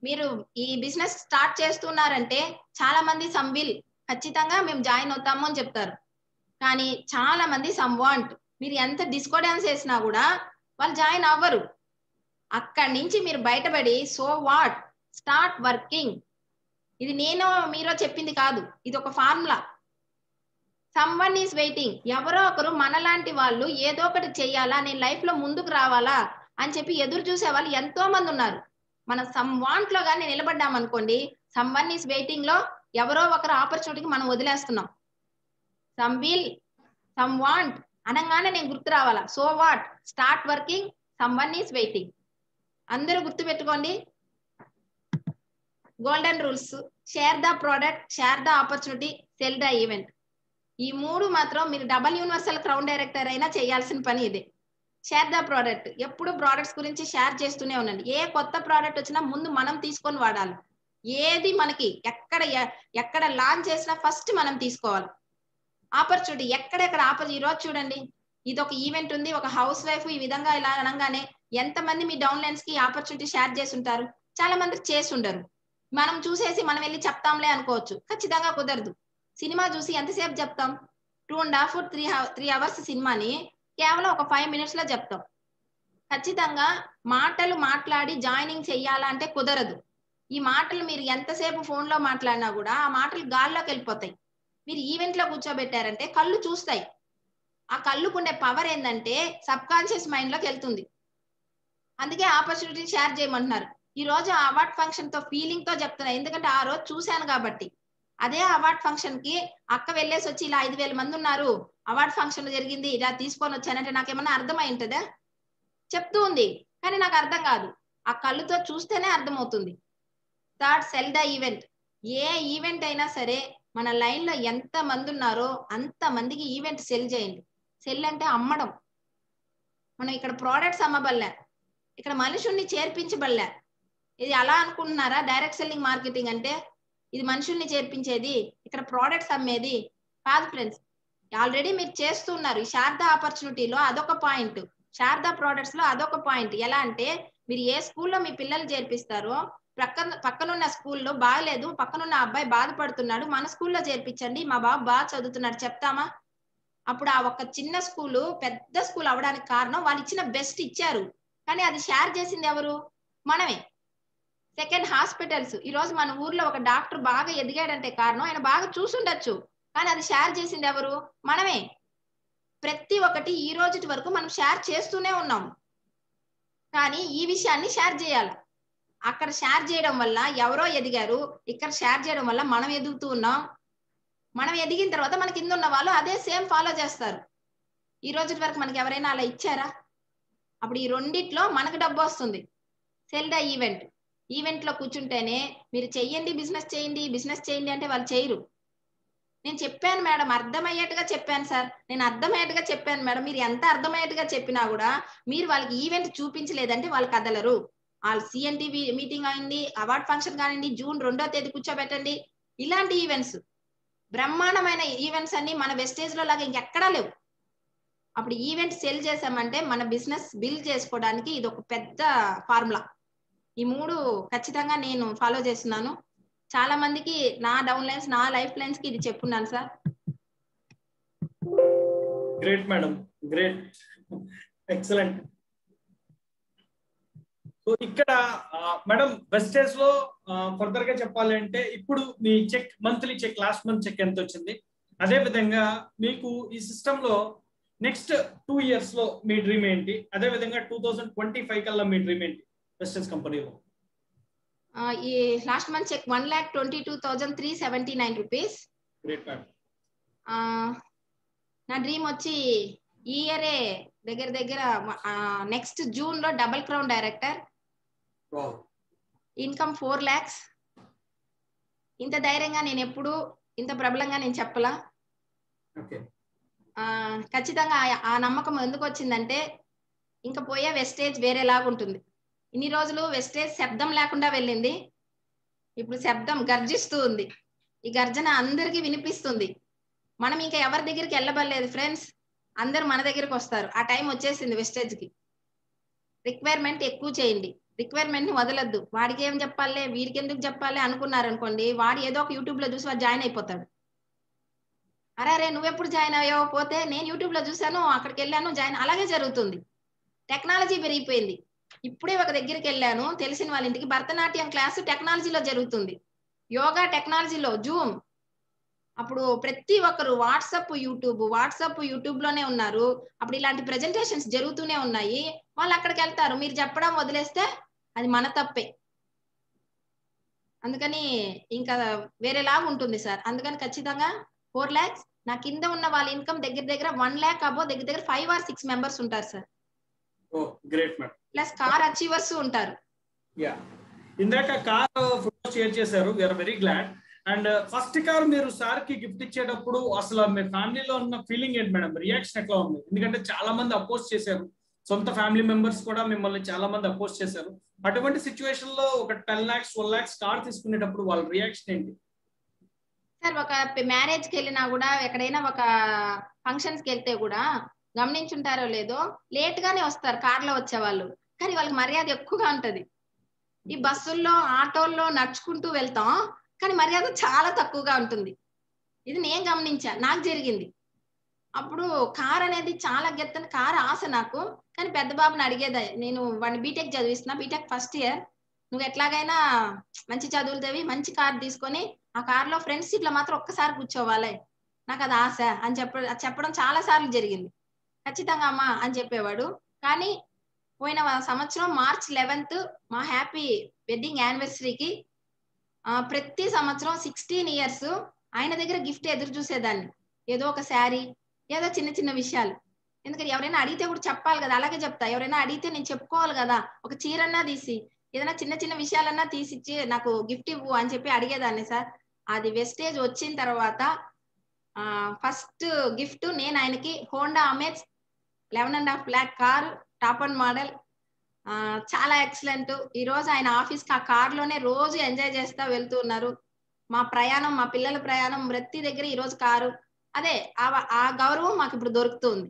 మీరు ఈ బిజినెస్ స్టార్ట్ చేస్తున్నారంటే చాలా మంది ఖచ్చితంగా మేము జాయిన్ అవుతాము అని చెప్తారు. కానీ చాలా మంది మీరు ఎంత డిస్కో డాన్స్ చేసినా కూడా వాళ్ళు జాయిన్ అవ్వరు. అక్కడి నుంచి మీరు బయటపడి సో వాట్, స్టార్ట్ వర్కింగ్. ఇది నేను మీరో చెప్పింది కాదు, ఇది ఒక ఫార్ములా. Someone is waiting. ఎవరో ఒకరు మనలాంటి వాళ్ళు ఏదో ఒకటి చెయ్యాలా, నేను లైఫ్ లో ముందుకు రావాలా అని చెప్పి ఎదురు చూసే వాళ్ళు ఎంతో మంది ఉన్నారు. మనం సమ్వాంట్ లో కానీ నిలబడ్డాం అనుకోండి, సమ్వన్ ఈస్ వెయిటింగ్ లో ఎవరో ఒకరు ఆపర్చునిటీకి మనం వదిలేస్తున్నాం. సమ్వాంట్ అనగానే నేను గుర్తు రావాలా, so what, start working, someone is waiting. అందరూ గుర్తు పెట్టుకోండి. Golden rules: share the product, share the opportunity, cell the event. ఈ 3 మాత్రం మీరు డబల్ యూనివర్సల్ క్రౌన్ డైరెక్టర్ అయినా చేయాల్సిన పని ఇదే. Share the product. ఎప్పుడు ప్రోడక్ట్స్ గురించి షేర్ చేస్తూనే ఉండండి. ఏ కొత్త ప్రోడక్ట్ వచ్చినా ముందు మనం తీసుకొని వాడాలి. ఏది మనకి ఎక్కడ లాంచ్ చేసినా ఫస్ట్ మనం తీసుకోవాలి. ఆపర్చునిటీ ఎక్కడెక్కడ ఈ రోజు చూడండి, ఇది ఒక ఈవెంట్ ఉంది, ఒక హౌస్ వైఫ్ ఈ విధంగా ఇలా అనగానే ఎంతమంది మీ డౌన్ లైన్స్ కి ఆపర్చునిటీ షేర్ చేసి ఉంటారు? చాలా మంది చేసి ఉండరు. మనం చూసేసి మనం వెళ్ళి చెప్తాంలే అనుకోవచ్చు, ఖచ్చితంగా కుదరదు. సినిమా చూసి ఎంతసేపు చెప్తాం? 2.5 3 అవర్స్ సినిమాని కేవలం ఒక 5 minutes లో చెప్తాం. ఖచ్చితంగా మాటలు మాట్లాడి జాయినింగ్ చెయ్యాలంటే కుదరదు. ఈ మాటలు మీరు ఎంతసేపు ఫోన్లో మాట్లాడినా కూడా ఆ మాటలు గాల్లోకి వెళ్ళిపోతాయి. మీరు ఈవెంట్లో కూర్చోబెట్టారంటే కళ్ళు చూస్తాయి. ఆ కళ్ళుకుండే పవర్ ఏంటంటే సబ్ కాన్షియస్ మైండ్లోకి వెళ్తుంది. అందుకే ఆపర్చునిటీ షేర్ చేయమంటున్నారు. ఈ రోజు ఆ అవార్డ్ ఫంక్షన్ తో ఫీలింగ్ తో చెప్తున్నా, ఎందుకంటే ఆ రోజు చూశాను కాబట్టి. అదే అవార్డ్ ఫంక్షన్ కి అక్క వెళ్ళేసి వచ్చి ఇలా 5,000 మంది ఉన్నారు, అవార్డ్ ఫంక్షన్ జరిగింది, ఇలా తీసుకొని వచ్చానంటే నాకేమన్నా అర్థమై ఉంటుందా? చెప్తూ ఉంది కానీ నాకు అర్థం కాదు. ఆ కళ్ళుతో చూస్తేనే అర్థమవుతుంది. Third, cell the event. A event అయినా సరే మన లైన్ లో ఎంత మంది ఉన్నారో అంత మందికి ఈవెంట్ సెల్ చేయండి. సెల్ అంటే అమ్మడం. మనం ఇక్కడ ప్రోడక్ట్స్ అమ్మబల్లే, ఇక్కడ మనుషుల్ని చేర్పించబడలే. ఇది అలా అనుకుంటున్నారా? డైరెక్ట్ సెల్లింగ్ మార్కెటింగ్ అంటే ఇది మనుషుల్ని చేర్పించేది, ఇక్కడ ప్రోడక్ట్స్ అమ్మేది కాదు ఫ్రెండ్స్. ఆల్రెడీ మీరు చేస్తున్నారు. ఈ శారదా ఆపర్చునిటీలో అదొక పాయింట్, శారదా ప్రొడక్ట్స్ లో అదొక పాయింట్. ఎలా అంటే మీరు ఏ స్కూల్లో మీ పిల్లలు చేర్పిస్తారో పక్కనున్న స్కూల్లో బాగలేదు, పక్కనున్న అబ్బాయి బాధపడుతున్నాడు, మన స్కూల్లో చేర్పించండి, మా బాబు బాగా చదువుతున్నాడు చెప్తామా? అప్పుడు ఆ ఒక్క చిన్న స్కూలు పెద్ద స్కూల్ అవడానికి కారణం వాళ్ళు ఇచ్చిన బెస్ట్ ఇచ్చారు, కానీ అది షేర్ చేసింది ఎవరు? మనమే. Second, hospitals. ఈ రోజు మన ఊర్లో ఒక డాక్టర్ బాగా ఎదిగాడంటే కారణం ఆయన బాగా చూసుండొచ్చు, కానీ అది షేర్ చేసింది ఎవరు? మనమే. ప్రతి ఒక్కటి ఈ రోజు వరకు మనం షేర్ చేస్తూనే ఉన్నాం, కానీ ఈ విషయాన్ని షేర్ చేయాలి. అక్కడ షేర్ చేయడం వల్ల ఎవరో ఎదిగారు, ఇక్కడ షేర్ చేయడం వల్ల మనం ఎదుగుతూ ఉన్నాం. మనం ఎదిగిన తర్వాత మన కింద ఉన్న వాళ్ళు అదే సేమ్ ఫాలో చేస్తారు. ఈ రోజు వరకు మనకి ఎవరైనా అలా ఇచ్చారా? అప్పుడు ఈ రెండిట్లో మనకు డబ్బు వస్తుంది. Cell the event. ఈవెంట్ లో కూర్చుంటేనే మీరు చెయ్యండి, బిజినెస్ చేయండి, బిజినెస్ చేయండి అంటే వాళ్ళు చేయరు. నేను చెప్పాను మేడం, అర్థమయ్యేట్టుగా చెప్పాను సార్, నేను అర్థమయ్యేట్టుగా చెప్పాను మేడం, మీరు ఎంత అర్థమయ్యేట్టుగా చెప్పినా కూడా మీరు వాళ్ళకి ఈవెంట్ చూపించలేదంటే వాళ్ళు కదలరు. వాళ్ళు సిఎన్టీ మీటింగ్ అయింది, అవార్డ్ ఫంక్షన్ కానివ్వండి, June 2వ తేదీ కూర్చోబెట్టండి, ఇలాంటి ఈవెంట్స్, బ్రహ్మాండమైన ఈవెంట్స్ అన్ని మన వెస్టేజ్ లో లాగా ఇంకెక్కడా లేవు. అప్పుడు ఈవెంట్ సెల్ చేసామంటే మన బిజినెస్ బిల్డ్ చేసుకోవడానికి ఇది ఒక పెద్ద ఫార్ములా. ఈ 3 ఖచ్చితంగా నేను ఫాలో చేస్తున్నాను. చాలా మందికి నా డౌన్ లైన్స్, నా లైఫ్ లైన్స్ కి ఇది చెప్పున్నాను sir. Great madam, great, excellent. So ఇక్కడ మేడం వెస్టేజ్ లో ఫర్దర్ గా చెప్పాలి అంటే ఇప్పుడు మీ check, monthly check, last month check ఎంత వచ్చింది? అదే విధంగా మీకు ఈ సిస్టమ్ లో నెక్స్ట్ 2 years లో మీ డ్రీమ్ ఏంటి? అదే విధంగా 2025 కల్లా మీ డ్రీమ్ ఏంటి వెస్టేజ్ కంపెనీలో? ఈ last month check 1,22,379 rupees. Great madam. నా డ్రీమ్ వచ్చి ఈ ఇయరే దగ్గర దగ్గర నెక్స్ట్ June లో double crown director, income 4 lakhs. ఇంత ధైర్యంగా నేను ఎప్పుడు ఇంత ప్రబలంగా నేను చెప్పలా. ఖచ్చితంగా ఆ నమ్మకం ఎందుకు వచ్చిందంటే ఇంకా పోయే వెస్టేజ్ వేరేలాగా ఉంటుంది. ఇన్ని రోజులు వెస్టేజ్ శబ్దం లేకుండా వెళ్ళింది, ఇప్పుడు శబ్దం గర్జిస్తూ ఉంది. ఈ గర్జన అందరికీ వినిపిస్తుంది. మనం ఇంకా ఎవరి దగ్గరికి వెళ్ళబడలేదు ఫ్రెండ్స్, అందరూ మన దగ్గరికి వస్తారు. ఆ టైం వచ్చేసింది వెస్టేజ్ కి. రిక్వైర్మెంట్ ఎక్కువ చేయండి, రిక్వైర్మెంట్ ని వదలొద్దు. వాడికి ఏం చెప్పాలి, వీడికి ఎందుకు చెప్పాలి అనుకున్నారు అనుకోండి, వాడు ఏదో ఒక యూట్యూబ్ లో చూసి వాడు జాయిన్ అయిపోతాడు. అరే నువ్వెప్పుడు జాయిన్ అయ్యావు? పోతే నేను యూట్యూబ్ లో చూసాను, అక్కడికి వెళ్ళాను, జాయిన్. అలాగే జరుగుతుంది. టెక్నాలజీ పెరిగిపోయింది. ఇప్పుడే ఒక దగ్గరికి వెళ్ళాను తెలిసిన వాళ్ళ ఇంటికి, భరతనాట్యం క్లాసు టెక్నాలజీలో జరుగుతుంది, యోగా టెక్నాలజీలో, జూమ్. అప్పుడు ప్రతి ఒక్కరు వాట్సాప్ యూట్యూబ్ లోనే ఉన్నారు. అప్పుడు ఇలాంటి ప్రెజెంటేషన్స్ జరుగుతూనే ఉన్నాయి. వాళ్ళు అక్కడికి వెళ్తారు, మీరు చెప్పడం వదిలేస్తే అది మన తప్పే. అందుకని ఇంకా వేరేలాగా ఉంటుంది సార్. అందుకని ఖచ్చితంగా 4 lakhs. నా కింద ఉన్న వాళ్ళ ఇన్కమ్ దగ్గర దగ్గర 1 lakh అబో, దగ్గర దగ్గర 5 or 6 members ఉంటారు sir. Great madam. Plus car achievers ఉంటారు. ఇందాక కార్ ఫోటో షేర్ చేశారు, we are very glad. And first car మీరు సార్ కి గిఫ్ట్ ఇచ్చేటప్పుడు అసలు మీ ఫ్యామిలీలో ఉన్న ఫీలింగ్ ఏంటి మేడం? రియాక్షన్ ఎట్లా ఉంది? ఎందుకంటే చాలా మంది అపోజ్ చేశారు, సొంత ఫ్యామిలీ మెంబర్స్ కూడా మిమ్మల్ని చాలా మంది అపోజ్ చేశారు. అటువంటి సిచ్యువేషన్ లో ఒక 10 lakhs 12 lakhs కార్ తీసుకునేటప్పుడు వాళ్ళ రియాక్షన్ ఏంటి సార్? ఒక మ్యారేజ్ కి వెళ్ళినా కూడా, ఎక్కడైనా ఒక ఫంక్షన్స్ కి వెళ్తే కూడా గమనించుంటారో లేదో, లేట్ గానే వస్తారు కార్లో వచ్చే వాళ్ళు, కానీ వాళ్ళకి మర్యాద ఎక్కువగా ఉంటది. ఈ బస్సుల్లో, ఆటోల్లో నడుచుకుంటూ వెళ్తాం, కానీ మర్యాద చాలా తక్కువగా ఉంటుంది. ఇది నేను గమనించా, నాకు జరిగింది. అప్పుడు కార్ అనేది చాలా గెత్తని కార్ ఆశ నాకు. కానీ పెద్ద బాబుని అడిగేది, నేను వాడిని బీటెక్ చదివిస్తున్నా, బీటెక్ ఫస్ట్ ఇయర్. నువ్వు ఎట్లాగైనా మంచి చదువులు చదివి మంచి కార్ తీసుకొని ఆ కార్లో ఫ్రంట్ సీట్ లో మాత్రం ఒక్కసారి కూర్చోవాలి, నాకు అది ఆశ అని చెప్పడం చాలా సార్లు జరిగింది. ఖచ్చితంగా అమ్మా అని చెప్పేవాడు. కానీ పోయిన సంవత్సరం March 11th మా హ్యాపీ వెడ్డింగ్ యానివర్సరీకి ప్రతి సంవత్సరం 16 ఇయర్స్ ఆయన దగ్గర గిఫ్ట్ ఎదురు చూసేదాన్ని. ఏదో ఒక శారీ, ఏదో చిన్న చిన్న విషయాలు. ఎందుకంటే ఎవరైనా అడిగితే కూడా చెప్పాలి కదా, అలాగే చెప్తా. ఎవరైనా అడిగితే నేను చెప్పుకోవాలి కదా, ఒక చీరన్నా తీసి ఏదైనా చిన్న చిన్న విషయాలన్నా తీసిచ్చి నాకు గిఫ్ట్ ఇవ్వు అని చెప్పి అడిగేదాన్ని సార్. అది వెస్టేజ్ వచ్చిన తర్వాత ఫస్ట్ గిఫ్ట్ నేను ఆయనకి Honda amaze 11.5 lakh car, top and model. చాలా ఎక్సలెంట్. ఈ రోజు ఆయన ఆఫీస్ కి ఆ కార్ లోనే రోజు ఎంజాయ్ చేస్తా వెళ్తూ ఉన్నారు. మా ప్రయాణం, మా పిల్లల ప్రయాణం ప్రతి దగ్గర ఈ రోజు కారు. అదే ఆ గౌరవం మాకు ఇప్పుడు దొరుకుతుంది.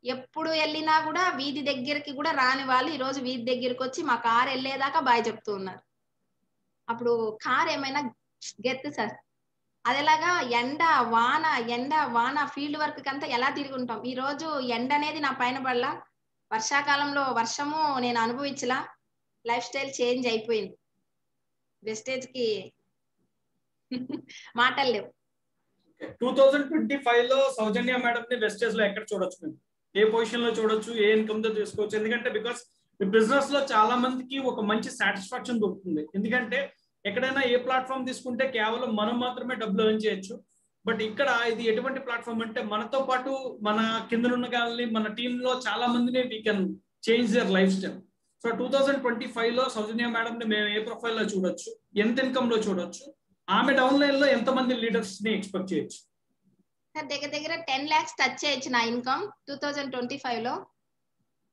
ఎప్పుడు వెళ్ళినా కూడా వీధి దగ్గరికి కూడా రాని వాళ్ళు ఈ రోజు వీధి దగ్గరికి వచ్చి మా కార్ వెళ్ళేదాకా బాయ్ చెప్తూ ఉన్నారు. అప్పుడు కార్ ఏమైనా గెత్తు సార్. అదేలాగా ఎండ వాన ఫీల్డ్ వర్క్ కంతా ఎలా తిరిగి ఉంటాం. ఈ రోజు ఎండ అనేది నా పైన పడలా, వర్షాకాలంలో వర్షము నేను అనుభవించలా. లైఫ్ స్టైల్ చేంజ్ అయిపోయింది. వెస్టేజ్ కి మాటలు లేవు. 2025 లో సౌజన్య మేడం ని వెస్టేజ్ లో ఎక్కడ చూడొచ్చు మేము? ఏ పొజిషన్ లో చూడొచ్చు? ఏ ఇన్కమ్ తో తీసుకోవచ్చు? ఎందుకంటే బికాస్ ఈ బిజినెస్ లో చాలా మందికి ఒక మంచి సాటిస్ఫాక్షన్ దొరుకుతుంది. ఎందుకంటే ఎక్కడైనా ఏ ప్లాట్ఫామ్ తీసుకుంటే కేవలం మనం మాత్రమే డబ్బులు ఎర్న్ చేయొచ్చు. బట్ ఇక్కడ ఇది ఎటువంటి ప్లాట్ఫామ్ అంటే మనతో పాటు మన కిందనున్న వాళ్ళని, మన టీమ్ లో చాలా మందిని we can change their life style. So 2025 లో సౌజన్య మేడం ని మేము ఏ ప్రొఫైల్ లో చూడొచ్చు, ఎంత ఇన్కమ్ లో చూడొచ్చు, ఆమె డౌన్ లైన్ లో ఎంత మంది లీడర్స్ ని ఎక్స్పెక్ట్ చేయొచ్చు? దగ్గర దగ్గర 10 lakhs టచ్ చేయొచ్చు నా ఇన్కమ్ 2025 లో.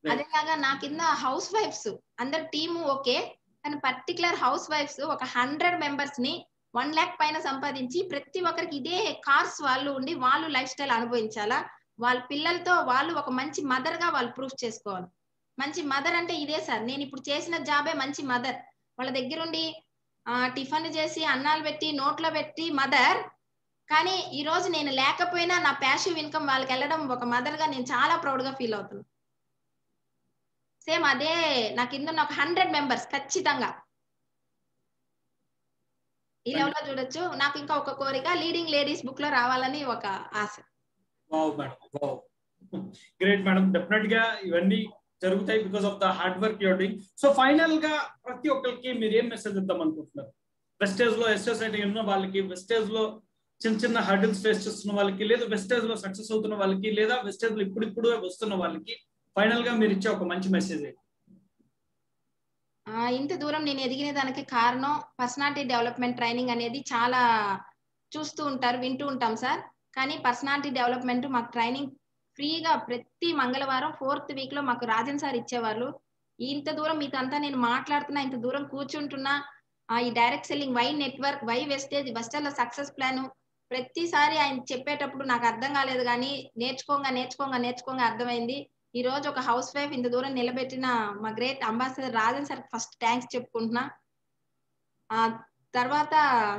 అదేలాగా నా కింద హౌస్ వైఫ్స్ అందరు టీము ఓకే, కానీ పర్టికులర్ హౌస్ వైఫ్స్ ఒక 100 members ని 1 lakh పైన సంపాదించి ప్రతి ఒక్కరికి ఇదే కార్స్ వాళ్ళు ఉండి వాళ్ళు లైఫ్ స్టైల్ అనుభవించాలా. వాళ్ళ పిల్లలతో వాళ్ళు ఒక మంచి మదర్ గా వాళ్ళు ప్రూఫ్ చేసుకోవాలి. మంచి మదర్ అంటే ఇదే సార్. నేను ఇప్పుడు చేసిన జాబే మంచి మదర్. వాళ్ళ దగ్గరుండి టిఫిన్ చేసి అన్నాలు పెట్టి నోట్లో పెట్టి మదర్. కానీ ఈ రోజు నేను లేకపోయినా నా ప్యాసివ్ ఇన్కమ్ వాళ్ళకి వెళ్ళడం ఒక మదర్ గా నేను చాలా ప్రౌడ్ గా ఫీల్ అవుతున్నాను. సేమ్ అదే నా కింద ఒక 100 members ఖచ్చితంగా ఈ లెవెల్ లో చూడొచ్చు. నాకు ఇంకా ఒక కోరిక, లీడింగ్ లేడీస్ బుక్ లో రావాలని ఒక ఆశ. Wow madam, wow, great madam. Definite గా ఇవన్నీ జరుగుతాయి because of the hard work you're doing. So final గా ప్రతి ఒక్కరికి మీరు ఏం మెసేజ్ ఇద్దాం అనుకుంటున్నారు? వెస్టేజ్ లో ఎస్ఎస్ఐటీ ఉన్న వాళ్ళకి, వెస్టేజ్ లో చిన్న చిన్న హర్డిల్స్ ఫేస్ చేస్తున్న వాళ్ళకి, లేదా వెస్టేజ్ లో సక్సెస్ అవుతున్న వాళ్ళకి, లేదా వెస్టేజ్ లో ఇప్పుడు వస్తున్న వాళ్ళకి ఫైనల్ గా మీరు ఇచ్చే ఒక మంచి మెసేజ్? ఇంత దూరం నేను ఎదిగిన దానికి కారణం పర్సనాలిటీ డెవలప్మెంట్ ట్రైనింగ్ అనేది చాలా చూస్తూ ఉంటారు, వింటూ ఉంటాం సార్. కానీ పర్సనాలిటీ డెవలప్మెంట్ మాకు ట్రైనింగ్ ఫ్రీగా ప్రతి మంగళవారం 4th వీక్ లో మాకు రాజన్ సార్ ఇచ్చేవాళ్ళు. ఇంత దూరం మీతో అంతా నేను మాట్లాడుతున్నా, ఇంత దూరం కూర్చుంటున్నా, ఈ direct selling, why network, why Vestige, Vestige లో సక్సెస్ ప్లాన్ ప్రతిసారి ఆయన చెప్పేటప్పుడు నాకు అర్థం కాలేదు, కానీ నేర్చుకోగా అర్థమైంది. ఈ రోజు ఒక హౌస్ వైఫ్ ఇంత దూరం నిలబెట్టిన మా great ambassador Rajan sir first thanks చెప్పుకుంటున్నా. తర్వాత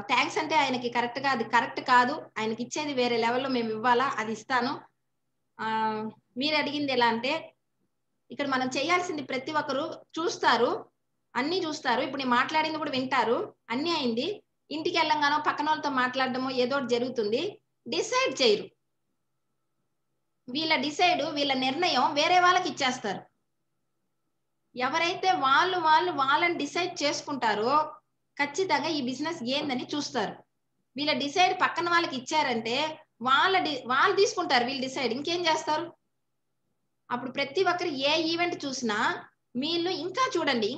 థ్యాంక్స్ అంటే ఆయనకి అది కరెక్ట్ కాదు, ఆయనకి ఇచ్చేది వేరే లెవెల్లో మేము ఇవ్వాలా, అది ఇస్తాను. మీరు అడిగింది ఎలా అంటే, ఇక్కడ మనం చేయాల్సింది ప్రతి ఒక్కరు చూస్తారు, అన్ని చూస్తారు. ఇప్పుడు నేను మాట్లాడింది కూడా వింటారు, అన్ని అయింది. ఇంటికి వెళ్ళంగానో పక్కన వాళ్ళతో మాట్లాడడమో ఏదో జరుగుతుంది, డిసైడ్ చేయరు. వీళ్ళ నిర్ణయం వేరే వాళ్ళకి ఇచ్చేస్తారు. ఎవరైతే వాళ్ళని డిసైడ్ చేసుకుంటారో ఖచ్చితంగా ఈ బిజినెస్ ఏందని చూస్తారు. వీళ్ళ డిసైడ్ పక్కన వాళ్ళకి ఇచ్చారంటే వాళ్ళు తీసుకుంటారు, వీళ్ళు డిసైడ్ ఇంకేం చేస్తారు. అప్పుడు ప్రతి ఒక్కరు ఏ ఈవెంట్ చూసినా వీళ్ళు ఇంకా చూడండి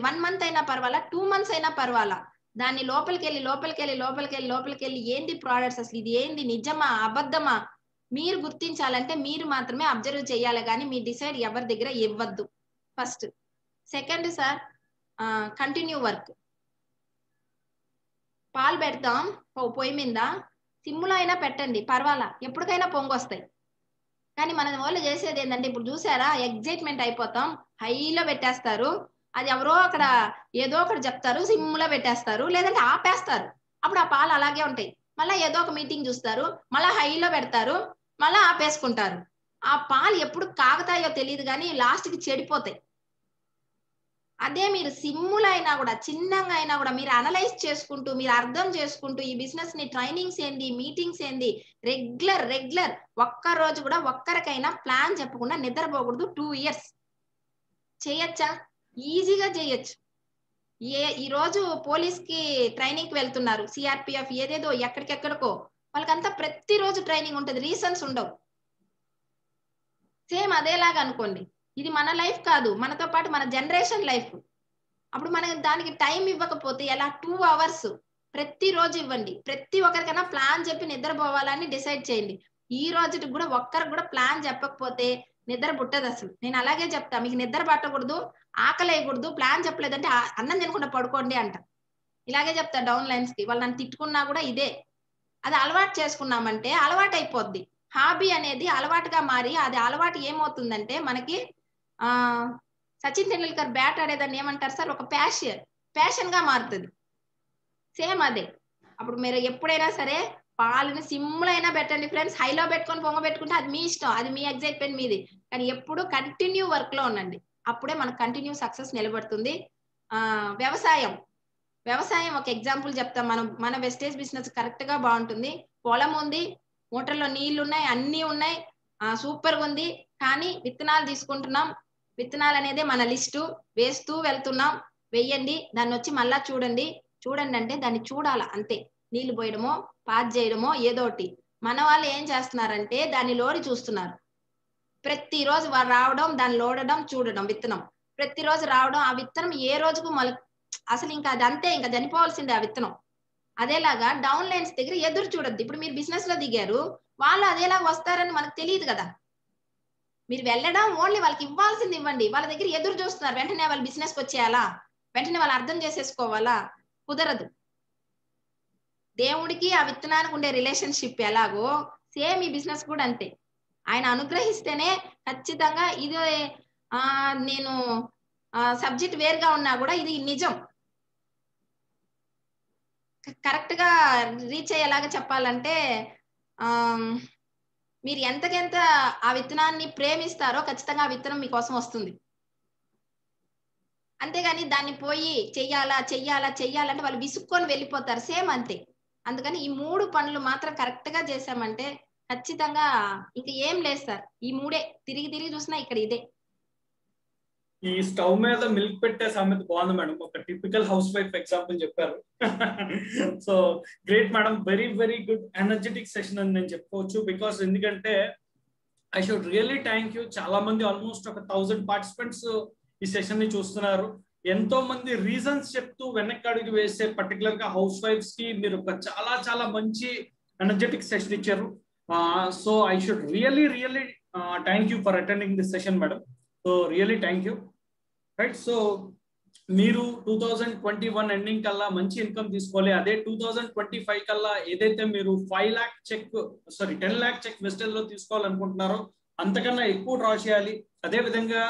1 month అయినా పర్వాలా, 2 months అయినా పర్వాలా, దాన్ని లోపలికెళ్ళి ఏంది ప్రోడక్ట్స్, అసలు ఇది ఏంది, నిజమా అబద్ధమా మీరు గుర్తించాలంటే మీరు మాత్రమే అబ్జర్వ్ చేయాలి, కానీ మీ డిసైడ్ ఎవరి దగ్గర ఇవ్వద్దు. First. Second sir, continue work. పాలు పెడతాం పొయ్యి మీద, సిమ్ములో అయినా పెట్టండి పర్వాలా, ఎప్పటికైనా పొంగొస్తాయి. కానీ మన వాళ్ళు చేసేది ఏంటంటే, ఇప్పుడు చూసారా ఎగ్జైట్మెంట్ అయిపోతాం, హైలో పెట్టేస్తారు, అది ఎవరో అక్కడ ఏదో ఒకటి చెప్తారు, సిమ్ములో పెట్టేస్తారు, లేదంటే ఆపేస్తారు. అప్పుడు ఆ పాలు అలాగే ఉంటాయి. మళ్ళీ ఏదో ఒక మీటింగ్ చూస్తారు, మళ్ళీ హైలో పెడతారు, మళ్ళీ ఆపేసుకుంటారు. ఆ పాలు ఎప్పుడు కాగుతాయో తెలియదు కానీ లాస్ట్కి చెడిపోతాయి. అదే మీరు సిమ్ములు అయినా కూడా, చిన్నగా అయినా కూడా మీరు అనలైజ్ చేసుకుంటూ, మీరు అర్థం చేసుకుంటూ, ఈ బిజినెస్ ని ట్రైనింగ్స్ ఏంది, మీటింగ్స్ ఏంది, రెగ్యులర్ ఒక్క రోజు కూడా ఒక్కరికైనా ప్లాన్ చెప్పకుండా నిద్రపోకూడదు. 2 years చేయొచ్చా? ఈజీగా చేయొచ్చు. ఈ రోజు పోలీస్ కి ట్రైనింగ్ కి వెళ్తున్నారు, సిఆర్పిఎఫ్ ఏదేదో ఎక్కడికెక్కడికో, వాళ్ళకంతా ప్రతిరోజు ట్రైనింగ్ ఉంటుంది, రీజన్స్ ఉండవు. సేమ్ అదేలాగా అనుకోండి, ఇది మన లైఫ్ కాదు, మనతో పాటు మన జనరేషన్ లైఫ్. అప్పుడు మనం దానికి టైం ఇవ్వకపోతే ఎలా? 2 hours ప్రతిరోజు ఇవ్వండి. ప్రతి ఒక్కరికైనా ప్లాన్ చెప్పి నిద్రపోవాలని డిసైడ్ చేయండి. ఈ రోజుకి కూడా ఒక్కరికి కూడా ప్లాన్ చెప్పకపోతే నిద్ర పుట్టదు అసలు. నేను అలాగే చెప్తా, మీకు నిద్ర పట్టకూడదు, ఆకలి వేయకూడదు, ప్లాన్ చెప్పలేదంటే అన్నం తినకుండా పడుకోండి అంట. ఇలాగే చెప్తా డౌన్ లైన్స్ కి. వాళ్ళు నన్ను తిట్టుకున్నా కూడా ఇదే. అది అలవాటు చేసుకున్నామంటే అలవాటు అయిపోద్ది. హాబీ అనేది అలవాటుగా మారి, అది అలవాటు ఏమవుతుందంటే మనకి సచిన్ టెండూల్కర్ బ్యాట్ ఆడేదాన్ని ఏమంటారు సార్? ఒక ప్యాషన్ గా మారుతుంది. సేమ్ అదే. అప్పుడు మీరు ఎప్పుడైనా సరే పాలని సిమ్లైనా పెట్టండి ఫ్రెండ్స్, హైలో పెట్టుకొని పొంగ పెట్టుకుంటే అది మీ ఇష్టం, అది మీ ఎగ్జైట్మెంట్ మీది. కానీ ఎప్పుడు కంటిన్యూ వర్క్ లో ఉండండి, అప్పుడే మనకు కంటిన్యూ సక్సెస్ నిలబడుతుంది. వ్యవసాయం ఒక ఎగ్జాంపుల్ చెప్తాం. మన వెస్టేజ్ బిజినెస్ కరెక్ట్ గా బాగుంటుంది. పొలం ఉంది, మోటార్లో నీళ్లు ఉన్నాయి, అన్ని ఉన్నాయి, సూపర్ గా ఉంది. కానీ విత్తనాలు తీసుకుంటున్నాం, విత్తనాలు అనేది మన లిస్టు వేస్తూ వెళ్తున్నాం. వెయ్యండి, దాన్ని వచ్చి మళ్ళా చూడండి అంటే దాన్ని చూడాల అంతే. నీళ్లు పోయడమో పాజ్ చేయడమో ఏదోటి. మన వాళ్ళు ఏం చేస్తున్నారంటే దాన్ని లోడి చూస్తున్నారు. ప్రతిరోజు వారు రావడం, దాన్ని లోడడం, చూడడం, విత్తనం ప్రతిరోజు రావడం, ఆ విత్తనం ఏ రోజుకు అసలు ఇంకా అది అంతే, ఇంకా చనిపోవాల్సిందే ఆ విత్తనం. అదేలాగా డౌన్ లైన్స్ దగ్గర ఎదురు చూడద్దు. ఇప్పుడు మీరు బిజినెస్ లో దిగారు, వాళ్ళు అదేలాగా వస్తారని మనకు తెలియదు కదా. మీరు వెళ్ళడం ఓన్లీ వాళ్ళకి ఇవ్వాల్సింది ఇవ్వండి. వాళ్ళ దగ్గర ఎదురు చూస్తున్నారు, వెంటనే వాళ్ళ బిజినెస్కి వచ్చేయాలా, వెంటనే వాళ్ళు అర్థం చేసేసుకోవాలా? కుదరదు. దేవుడికి ఆ విత్తనానికి ఉండే రిలేషన్షిప్ ఎలాగో సేమ్ ఈ బిజినెస్ కూడా అంతే. ఆయన అనుగ్రహిస్తేనే ఖచ్చితంగా ఇది నేను సబ్జెక్ట్ వేరుగా ఉన్నా కూడా ఇది నిజం. కరెక్ట్ గా రీచ్ అయ్యేలాగా చెప్పాలంటే మీరు ఎంతకెంత ఆ విత్తనాన్ని ప్రేమిస్తారో ఖచ్చితంగా ఆ విత్తనం మీకోసం వస్తుంది. అంతేగాని దాన్ని పోయి చెయ్యాలంటే వాళ్ళు విసుక్కొని వెళ్ళిపోతారు. సేమ్ అంతే. అందుకని ఈ 3 పనులు మాత్రం కరెక్ట్ గా చేసామంటే ఖచ్చితంగా ఇంక ఏం లేదు సార్. ఈ 3 తిరిగి చూసినా ఇక్కడ ఇదే. ఈ స్టవ్ మీద మిల్క్ పెట్టే సామెత బాగుంది మేడం. ఒక టిపికల్ హౌస్ వైఫ్ ఎగ్జాంపుల్ చెప్పారు. So great madam, very good energetic session అని నేను చెప్పుకోవచ్చు. బికాస్ ఎందుకంటే I should really thank you. చాలా మంది ఆల్మోస్ట్ ఒక 1000 పార్టిసిపెంట్స్ ఈ సెషన్ ని చూస్తున్నారు. ఎంతో మంది రీజన్స్ చెప్తూ వెనక్కి అడుగు వేసే పర్టికులర్ గా హౌస్ వైఫ్స్ కి మీరు ఒక చాలా మంచి ఎనర్జెటిక్ సెషన్ ఇచ్చారు. So I should really thank you for attending this session madam. So really thank you. Right. So మీరు 2021 ఎండింగ్ కల్లా మంచి ఇన్కమ్ తీసుకోవాలి. అదే 2025 కల్లా ఏదైతే మీరు 10 lakh చెక్ వెస్టర్న్ లో తీసుకోవాలనుకుంటున్నారో అంతకన్నా ఎక్కువ డ్రా చేయాలి. అదే విధంగా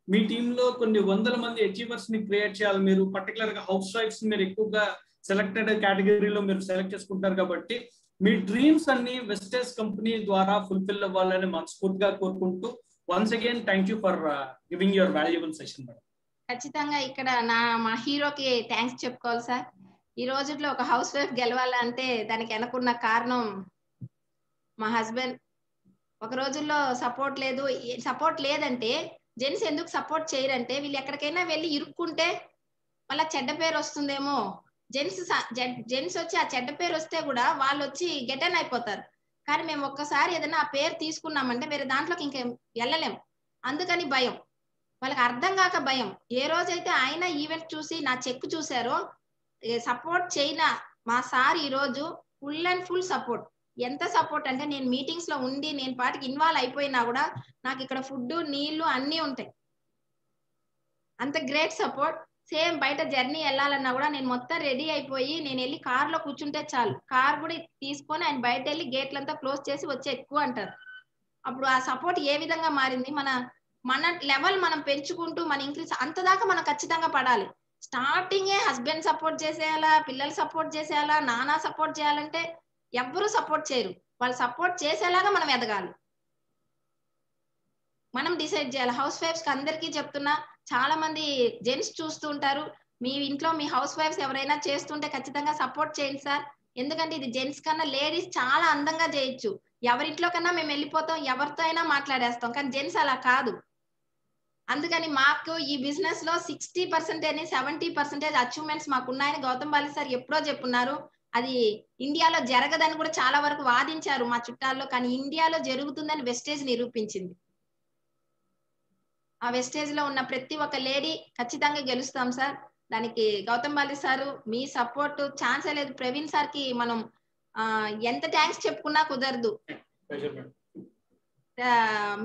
మీ టీంలో కొన్ని 100 మంది అచీవర్స్ ని క్రియేట్ చేయాలి. మీరు పర్టికులర్ గా హౌస్ వైఫ్స్ మీరు ఎక్కువగా సెలెక్టెడ్ కేటగిరీలో మీరు సెలెక్ట్ చేసుకుంటారు కాబట్టి మీ డ్రీమ్స్ అన్ని వెస్టేజ్ కంపెనీ ద్వారా ఫుల్ఫిల్ అవ్వాలని మనస్ఫూర్తిగా కోరుకుంటూ once again thank you for giving your valuable session madam. ఖచ్చితంగా ఇక్కడ మా హీరోకి థ్యాంక్స్ చెప్పుకోవాలి సార్. ఈ రోజుల్లో ఒక హౌస్ వైఫ్ గెలవాలంటే దానికి వెనకున్న కారణం మా హస్బెండ్. ఒక రోజుల్లో సపోర్ట్ లేదంటే జెంట్స్ ఎందుకు సపోర్ట్ చేయరంటే వీళ్ళు ఎక్కడికైనా వెళ్ళి ఇరుక్కుంటే మళ్ళీ చెడ్డ పేరు వస్తుందేమో. జెంట్స్ వచ్చి ఆ చెడ్డ పేరు వస్తే కూడా వాళ్ళు వచ్చి గెటన్ అయిపోతారు. కానీ మేము ఒక్కసారి ఏదైనా ఆ పేరు తీసుకున్నామంటే వేరే దాంట్లోకి ఇంక వెళ్ళలేం. అందుకని భయం, వాళ్ళకి అర్థం కాక భయం. ఏ రోజైతే ఆయన ఈవెంట్ చూసి నా చెక్ చూసారో సపోర్ట్ చేయనా మా సార్ ఈ రోజు ఫుల్ అండ్ ఫుల్ సపోర్ట్. ఎంత సపోర్ట్ అంటే నేను మీటింగ్స్ లో ఉండి నేను పాటికి ఇన్వాల్వ్ అయిపోయినా కూడా నాకు ఇక్కడ ఫుడ్ నీళ్లు అన్నీ ఉంటాయి. అంత గ్రేట్ సపోర్ట్. సేమ్ బయట జర్నీ వెళ్ళాలన్నా కూడా నేను మొత్తం రెడీ అయిపోయి నేను వెళ్ళి కార్ లో కూర్చుంటే చాలు, కార్ కూడా తీసుకొని ఆయన బయట వెళ్ళి గేట్లంతా క్లోజ్ చేసి వచ్చే ఎక్కువ అంటారు. అప్పుడు ఆ సపోర్ట్ ఏ విధంగా మారింది. మన లెవెల్ మనం పెంచుకుంటూ మన ఇంక్రీజ్ అంతదాకా మనం ఖచ్చితంగా పడాలి. స్టార్టింగే హస్బెండ్ సపోర్ట్ చేసేయాలా, పిల్లలు సపోర్ట్ చేసేయాలా, నాన్న సపోర్ట్ చేయాలంటే ఎవ్వరూ సపోర్ట్ చేయరు. వాళ్ళు సపోర్ట్ చేసేలాగా మనం ఎదగాలి. మనం డిసైడ్ చేయాలి. హౌస్ వైఫ్స్ కి అందరికీ చెప్తున్నా, చాలా మంది జెంట్స్ చూస్తూ ఉంటారు. మీ ఇంట్లో మీ హౌస్ వైఫ్స్ ఎవరైనా చేస్తుంటే ఖచ్చితంగా సపోర్ట్ చేయండి సార్. ఎందుకంటే ఇది జెంట్స్ కన్నా లేడీస్ చాలా అందంగా చేయొచ్చు. ఎవరింట్లో కన్నా మేము వెళ్ళిపోతాం, ఎవరితో అయినా మాట్లాడేస్తాం. కానీ జెంట్స్ అలా కాదు. అందుకని మాకు ఈ బిజినెస్ లో 60% 70% అచీవ్మెంట్స్ మాకున్నాయని గౌతమ్ బాలి సార్ ఎప్పుడో చెప్పున్నారు. అది ఇండియాలో జరగదని కూడా చాలా వరకు వాదించారు మా చుట్టాల్లో. కానీ ఇండియాలో జరుగుతుందని వెస్టేజ్ నిరూపించింది. ఆ వెస్టేజ్ లో ఉన్న ప్రతి ఒక్క లేడీ ఖచ్చితంగా గెలుస్తాం సార్. దానికి గౌతమ్ బాలి సారు మీ సపోర్ట్ ఛాన్సే లేదు. ప్రవీణ్ సార్ కి మనం ఎంత థ్యాంక్స్ చెప్పుకున్నా కుదరదు.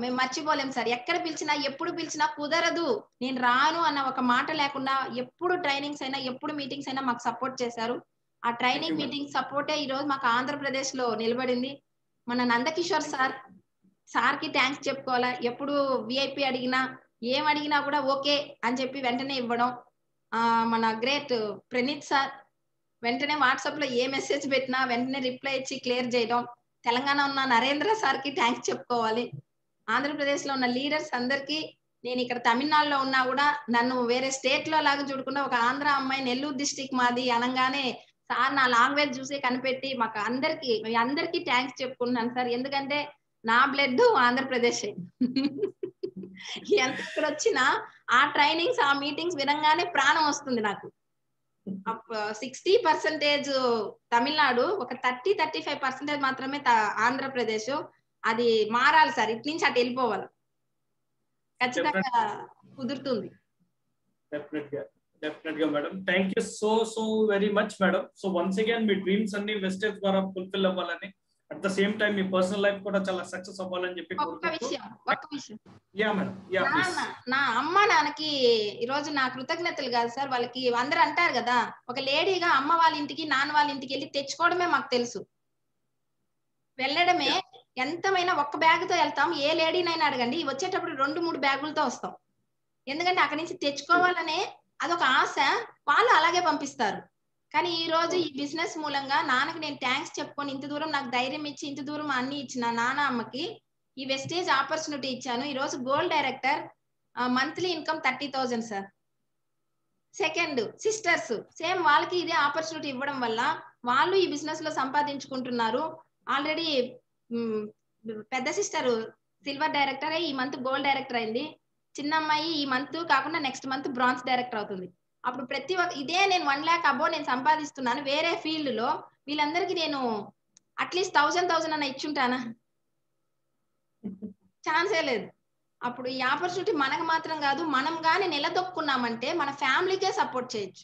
మేము మర్చిపోలేం సార్. ఎక్కడ పిలిచినా ఎప్పుడు పిలిచినా కుదరదు నేను రాను అన్న ఒక మాట లేకుండా ఎప్పుడు ట్రైనింగ్స్ అయినా ఎప్పుడు మీటింగ్స్ అయినా మాకు సపోర్ట్ చేశారు. ఆ ట్రైనింగ్ మీటింగ్ సపోర్టే ఈ రోజు మాకు ఆంధ్రప్రదేశ్ లో నిలబడింది. మన నందకిషోర్ సార్ కి థ్యాంక్స్ చెప్పుకోవాలా. ఎప్పుడు విఐపి అడిగినా ఏం అడిగినా కూడా ఓకే అని చెప్పి వెంటనే ఇవ్వడం. మన గ్రేట్ ప్రణీత్ సార్ వెంటనే వాట్సాప్ లో ఏ మెసేజ్ పెట్టినా వెంటనే రిప్లై ఇచ్చి క్లియర్ చేయడం. తెలంగాణ ఉన్న నరేంద్ర సార్ కి థ్యాంక్స్ చెప్పుకోవాలి. ఆంధ్రప్రదేశ్ లో ఉన్న లీడర్స్ అందరికీ, నేను ఇక్కడ తమిళనాడులో ఉన్నా కూడా నన్ను వేరే స్టేట్ లో లాగా చూడకుండా ఒక ఆంధ్ర అమ్మాయి నెల్లూరు డిస్టిక్ మాది అనగానే సార్ నా లాంగ్వేజ్ చూసి కనిపెట్టి మాకు అందరికీ థ్యాంక్స్ చెప్పుకుంటున్నాను సార్. ఎందుకంటే నా బ్లడ్ ఆంధ్రప్రదేశ్ ఎంత ఇక్కడ వచ్చినా ఆ ట్రైనింగ్స్ ఆ మీటింగ్స్ వినంగానే ప్రాణం వస్తుంది నాకు. 60% తమిళనాడు, ఒక 30-35% మాత్రమే ఆంధ్రప్రదేశ్. అది మారాలి సార్. ఇటు నుంచి అటు వెళ్ళిపోవాలి. ఖచ్చితంగా కుదురుతుంది. డెఫినెట్ గా madam. Thank you so very much madam. So once again me dreams అన్ని వెస్టేజ్ ద్వారా ఫుల్ఫిల్ అవ్వాలని, at the same time me personal life కూడా చాలా సక్సెస్ అవ్వాలని చెప్పి ఒక్క విషయం యా మేడం. Yeah please. నా అమ్మ నాన్నకి ఈ రోజు నా కృతజ్ఞతలు కాదు సార్. వాళ్ళకి అందరూ అంటారు కదా, ఒక లేడీగా అమ్మ వాళ్ళ ఇంటికి నాన్న వాళ్ళ ఇంటికి వెళ్ళి తెచ్చుకోవడమే మాకు తెలుసు. వెళ్ళడమే ఎంతమైనా ఒక్క బ్యాగ్ తో వెళ్తాం. ఏ లేడీనైనా అడగండి, వచ్చేటప్పుడు 2-3 బ్యాగులతో వస్తాం. ఎందుకంటే అక్కడి నుంచి తెచ్చుకోవాలనే అదొక ఆశ. వాళ్ళు అలాగే పంపిస్తారు. కానీ ఈ రోజు ఈ బిజినెస్ మూలంగా నాన్నకి నేను థ్యాంక్స్ చెప్పుకొని ఇంత దూరం నాకు ధైర్యం ఇచ్చి ఇంత దూరం అన్ని ఇచ్చిన నాన్న అమ్మకి ఈ వెస్టేజ్ ఆపర్చునిటీ ఇచ్చాను. ఈ రోజు gold director, monthly income 30,000 sir. Second sisters same, వాళ్ళకి ఇదే ఆపర్చునిటీ ఇవ్వడం వల్ల వాళ్ళు ఈ బిజినెస్ లో సంపాదించుకుంటున్నారు. ఆల్రెడీ పెద్ద సిస్టర్ సిల్వర్ డైరెక్టర్ ఈ మంత్ గోల్డ్ డైరెక్టర్ అయింది. చిన్న అమ్మాయి ఈ మంత్ కాకుండా నెక్స్ట్ మంత్ బ్రాంజ్ డైరెక్టర్ అవుతుంది. అప్పుడు ప్రతి ఒక్క ఇదే నేను 1 lakh అబో నేను సంపాదిస్తున్నాను వేరే ఫీల్డ్ లో. వీళ్ళందరికీ నేను అట్లీస్ట్ 1000 అన్న ఇచ్చుంటానా? ఛాన్సే లేదు. అప్పుడు ఈ ఆపర్చునిటీ మనకు మాత్రం కాదు, మనం గాని నిలదొక్కున్నామంటే మన ఫ్యామిలీకే సపోర్ట్ చేయొచ్చు.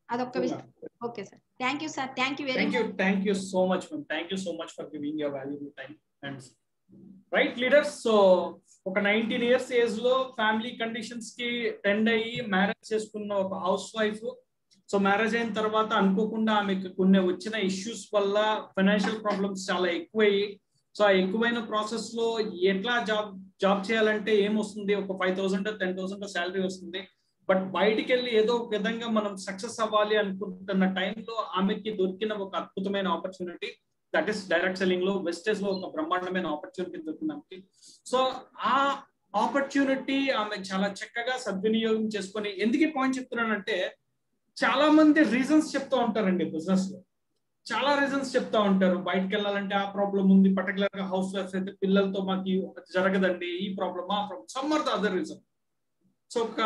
అదొక్క విషయం. Okay sir. Thank you sir. Thank you very much. Thank you so much ma'am. Thank you so much for giving your valuable time and right leaders. So ఒక 19 years ఏజ్ లో ఫ్యామిలీ కండిషన్స్ కి tend అయ్యి marriage చేసుకున్న ఒక house wife. So marriage అయిన తర్వాత అనుకోకుండా ఆమెకు కొన్ని వచ్చిన ఇష్యూస్ వల్ల ఫైనాన్షియల్ ప్రాబ్లమ్స్ చాలా ఎక్కువయ్యి, సో ఆ ఎక్కువైన ప్రాసెస్ లో ఎట్లా జాబ్ చేయాలంటే ఏమొస్తుంది, ఒక 5,000-10,000 శాలరీ వస్తుంది. బట్ బయటికి వెళ్ళి ఏదో ఒక విధంగా మనం సక్సెస్ అవ్వాలి అనుకుంటున్న టైంలో ఆమెకి దొరికిన ఒక అద్భుతమైన opportunity, that is direct selling లో వెస్టేజ్ లో ఒక బ్రహ్మాండమైన ఆపర్చునిటీ దొరికింది ఆమెకి. సో ఆ ఆపర్చునిటీ ఆమె చాలా చక్కగా సద్వినియోగం చేసుకొని, ఎందుకు ఈ పాయింట్ చెప్తున్నానంటే చాలా మంది రీజన్స్ చెప్తూ ఉంటారండి బిజినెస్ లో. చాలా రీజన్స్ చెప్తా ఉంటారు. బయటకు వెళ్ళాలంటే ఆ ప్రాబ్లం ఉంది, పర్టికులర్ గా హౌస్ వైఫ్ అయితే పిల్లలతో మాకు జరగదండి, ఈ ప్రాబ్లమ్ ఆ problem, some or the other reason. So ఒక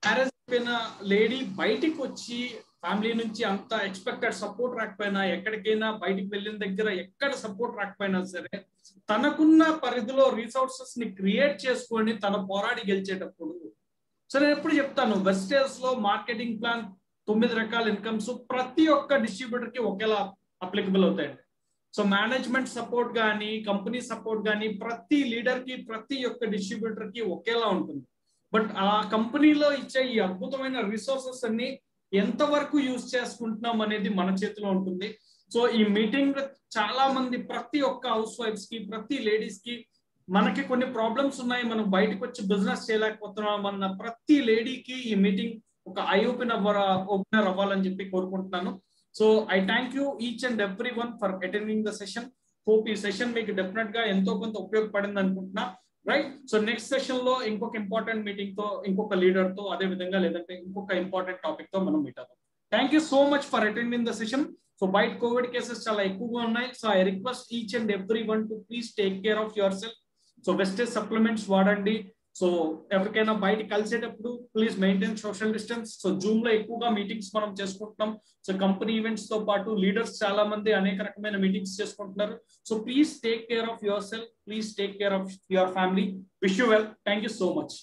మ్యారేజ్ అయిపోయిన లేడీ బయటికి వచ్చి ఫ్యామిలీ నుంచి అంత ఎక్స్పెక్టెడ్ సపోర్ట్ రాకపోయినా, ఎక్కడికైనా బయటికి వెళ్ళిన దగ్గర ఎక్కడ సపోర్ట్ రాకపోయినా సరే, తనకున్న పరిధిలో రీసోర్సెస్ ని క్రియేట్ చేసుకొని తన పోరాడి గెలిచేటప్పుడు, సో నేను ఎప్పుడు చెప్తాను వెస్టేజ్ లో మార్కెటింగ్ ప్లాన్ 9 రకాల ఇన్కమ్స్ ప్రతి ఒక్క డిస్ట్రిబ్యూటర్ కి ఒకేలా అప్లికబుల్ అవుతాయండి. సో మేనేజ్మెంట్ సపోర్ట్ కానీ కంపెనీ సపోర్ట్ కానీ ప్రతి లీడర్ కి ప్రతి ఒక్క డిస్ట్రిబ్యూటర్ కి ఒకేలా ఉంటుంది. బట్ ఆ కంపెనీలో ఇచ్చే ఈ అద్భుతమైన రిసోర్సెస్ అన్ని ఎంతవరకు యూజ్ చేసుకుంటున్నాం అనేది మన చేతిలో ఉంటుంది. సో ఈ మీటింగ్ చాలా మంది ప్రతి ఒక్క హౌస్ వైఫ్స్ కి ప్రతి లేడీస్ కి మనకి కొన్ని ప్రాబ్లమ్స్ ఉన్నాయి, మనం బయటకు వచ్చి బిజినెస్ చేయలేకపోతున్నాం అన్న ప్రతి లేడీకి ఈ మీటింగ్ ఒక ఐ ఓపెనర్ అవ్వాలని చెప్పి కోరుకుంటున్నాను. So I thank you each and every one for attending the session. Hope ఈ సెషన్ మీకు డెఫినెట్ గా ఎంతో కొంత ఉపయోగపడింది అనుకుంటున్నా, రైట్? సో నెక్స్ట్ సెషన్ లో ఇంకొక ఇంపార్టెంట్ మీటింగ్ తో, ఇంకొక లీడర్ తో, అదే విధంగా లేదంటే ఇంకొక ఇంపార్టెంట్ టాపిక్ తో మనం మీట్ అవుతాం. Thank you so much for attending the session. So బయట కోవిడ్ కేసెస్ చాలా ఎక్కువగా ఉన్నాయి. So I request each and every one to please take care of yourself. So wastage supplements వాడండి. So ఎవరికైనా బయట కలిసేటప్పుడు please maintain social distance. So Zoom లో ఎక్కువగా మీటింగ్స్ మనం చేసుకుంటున్నాం. సో కంపెనీ ఈవెంట్స్ తో పాటు లీడర్స్ చాలా మంది అనేక రకమైన మీటింగ్స్ చేసుకుంటున్నారు. So please take care of your self, please take care of your family. Wish you well. Thank you so much.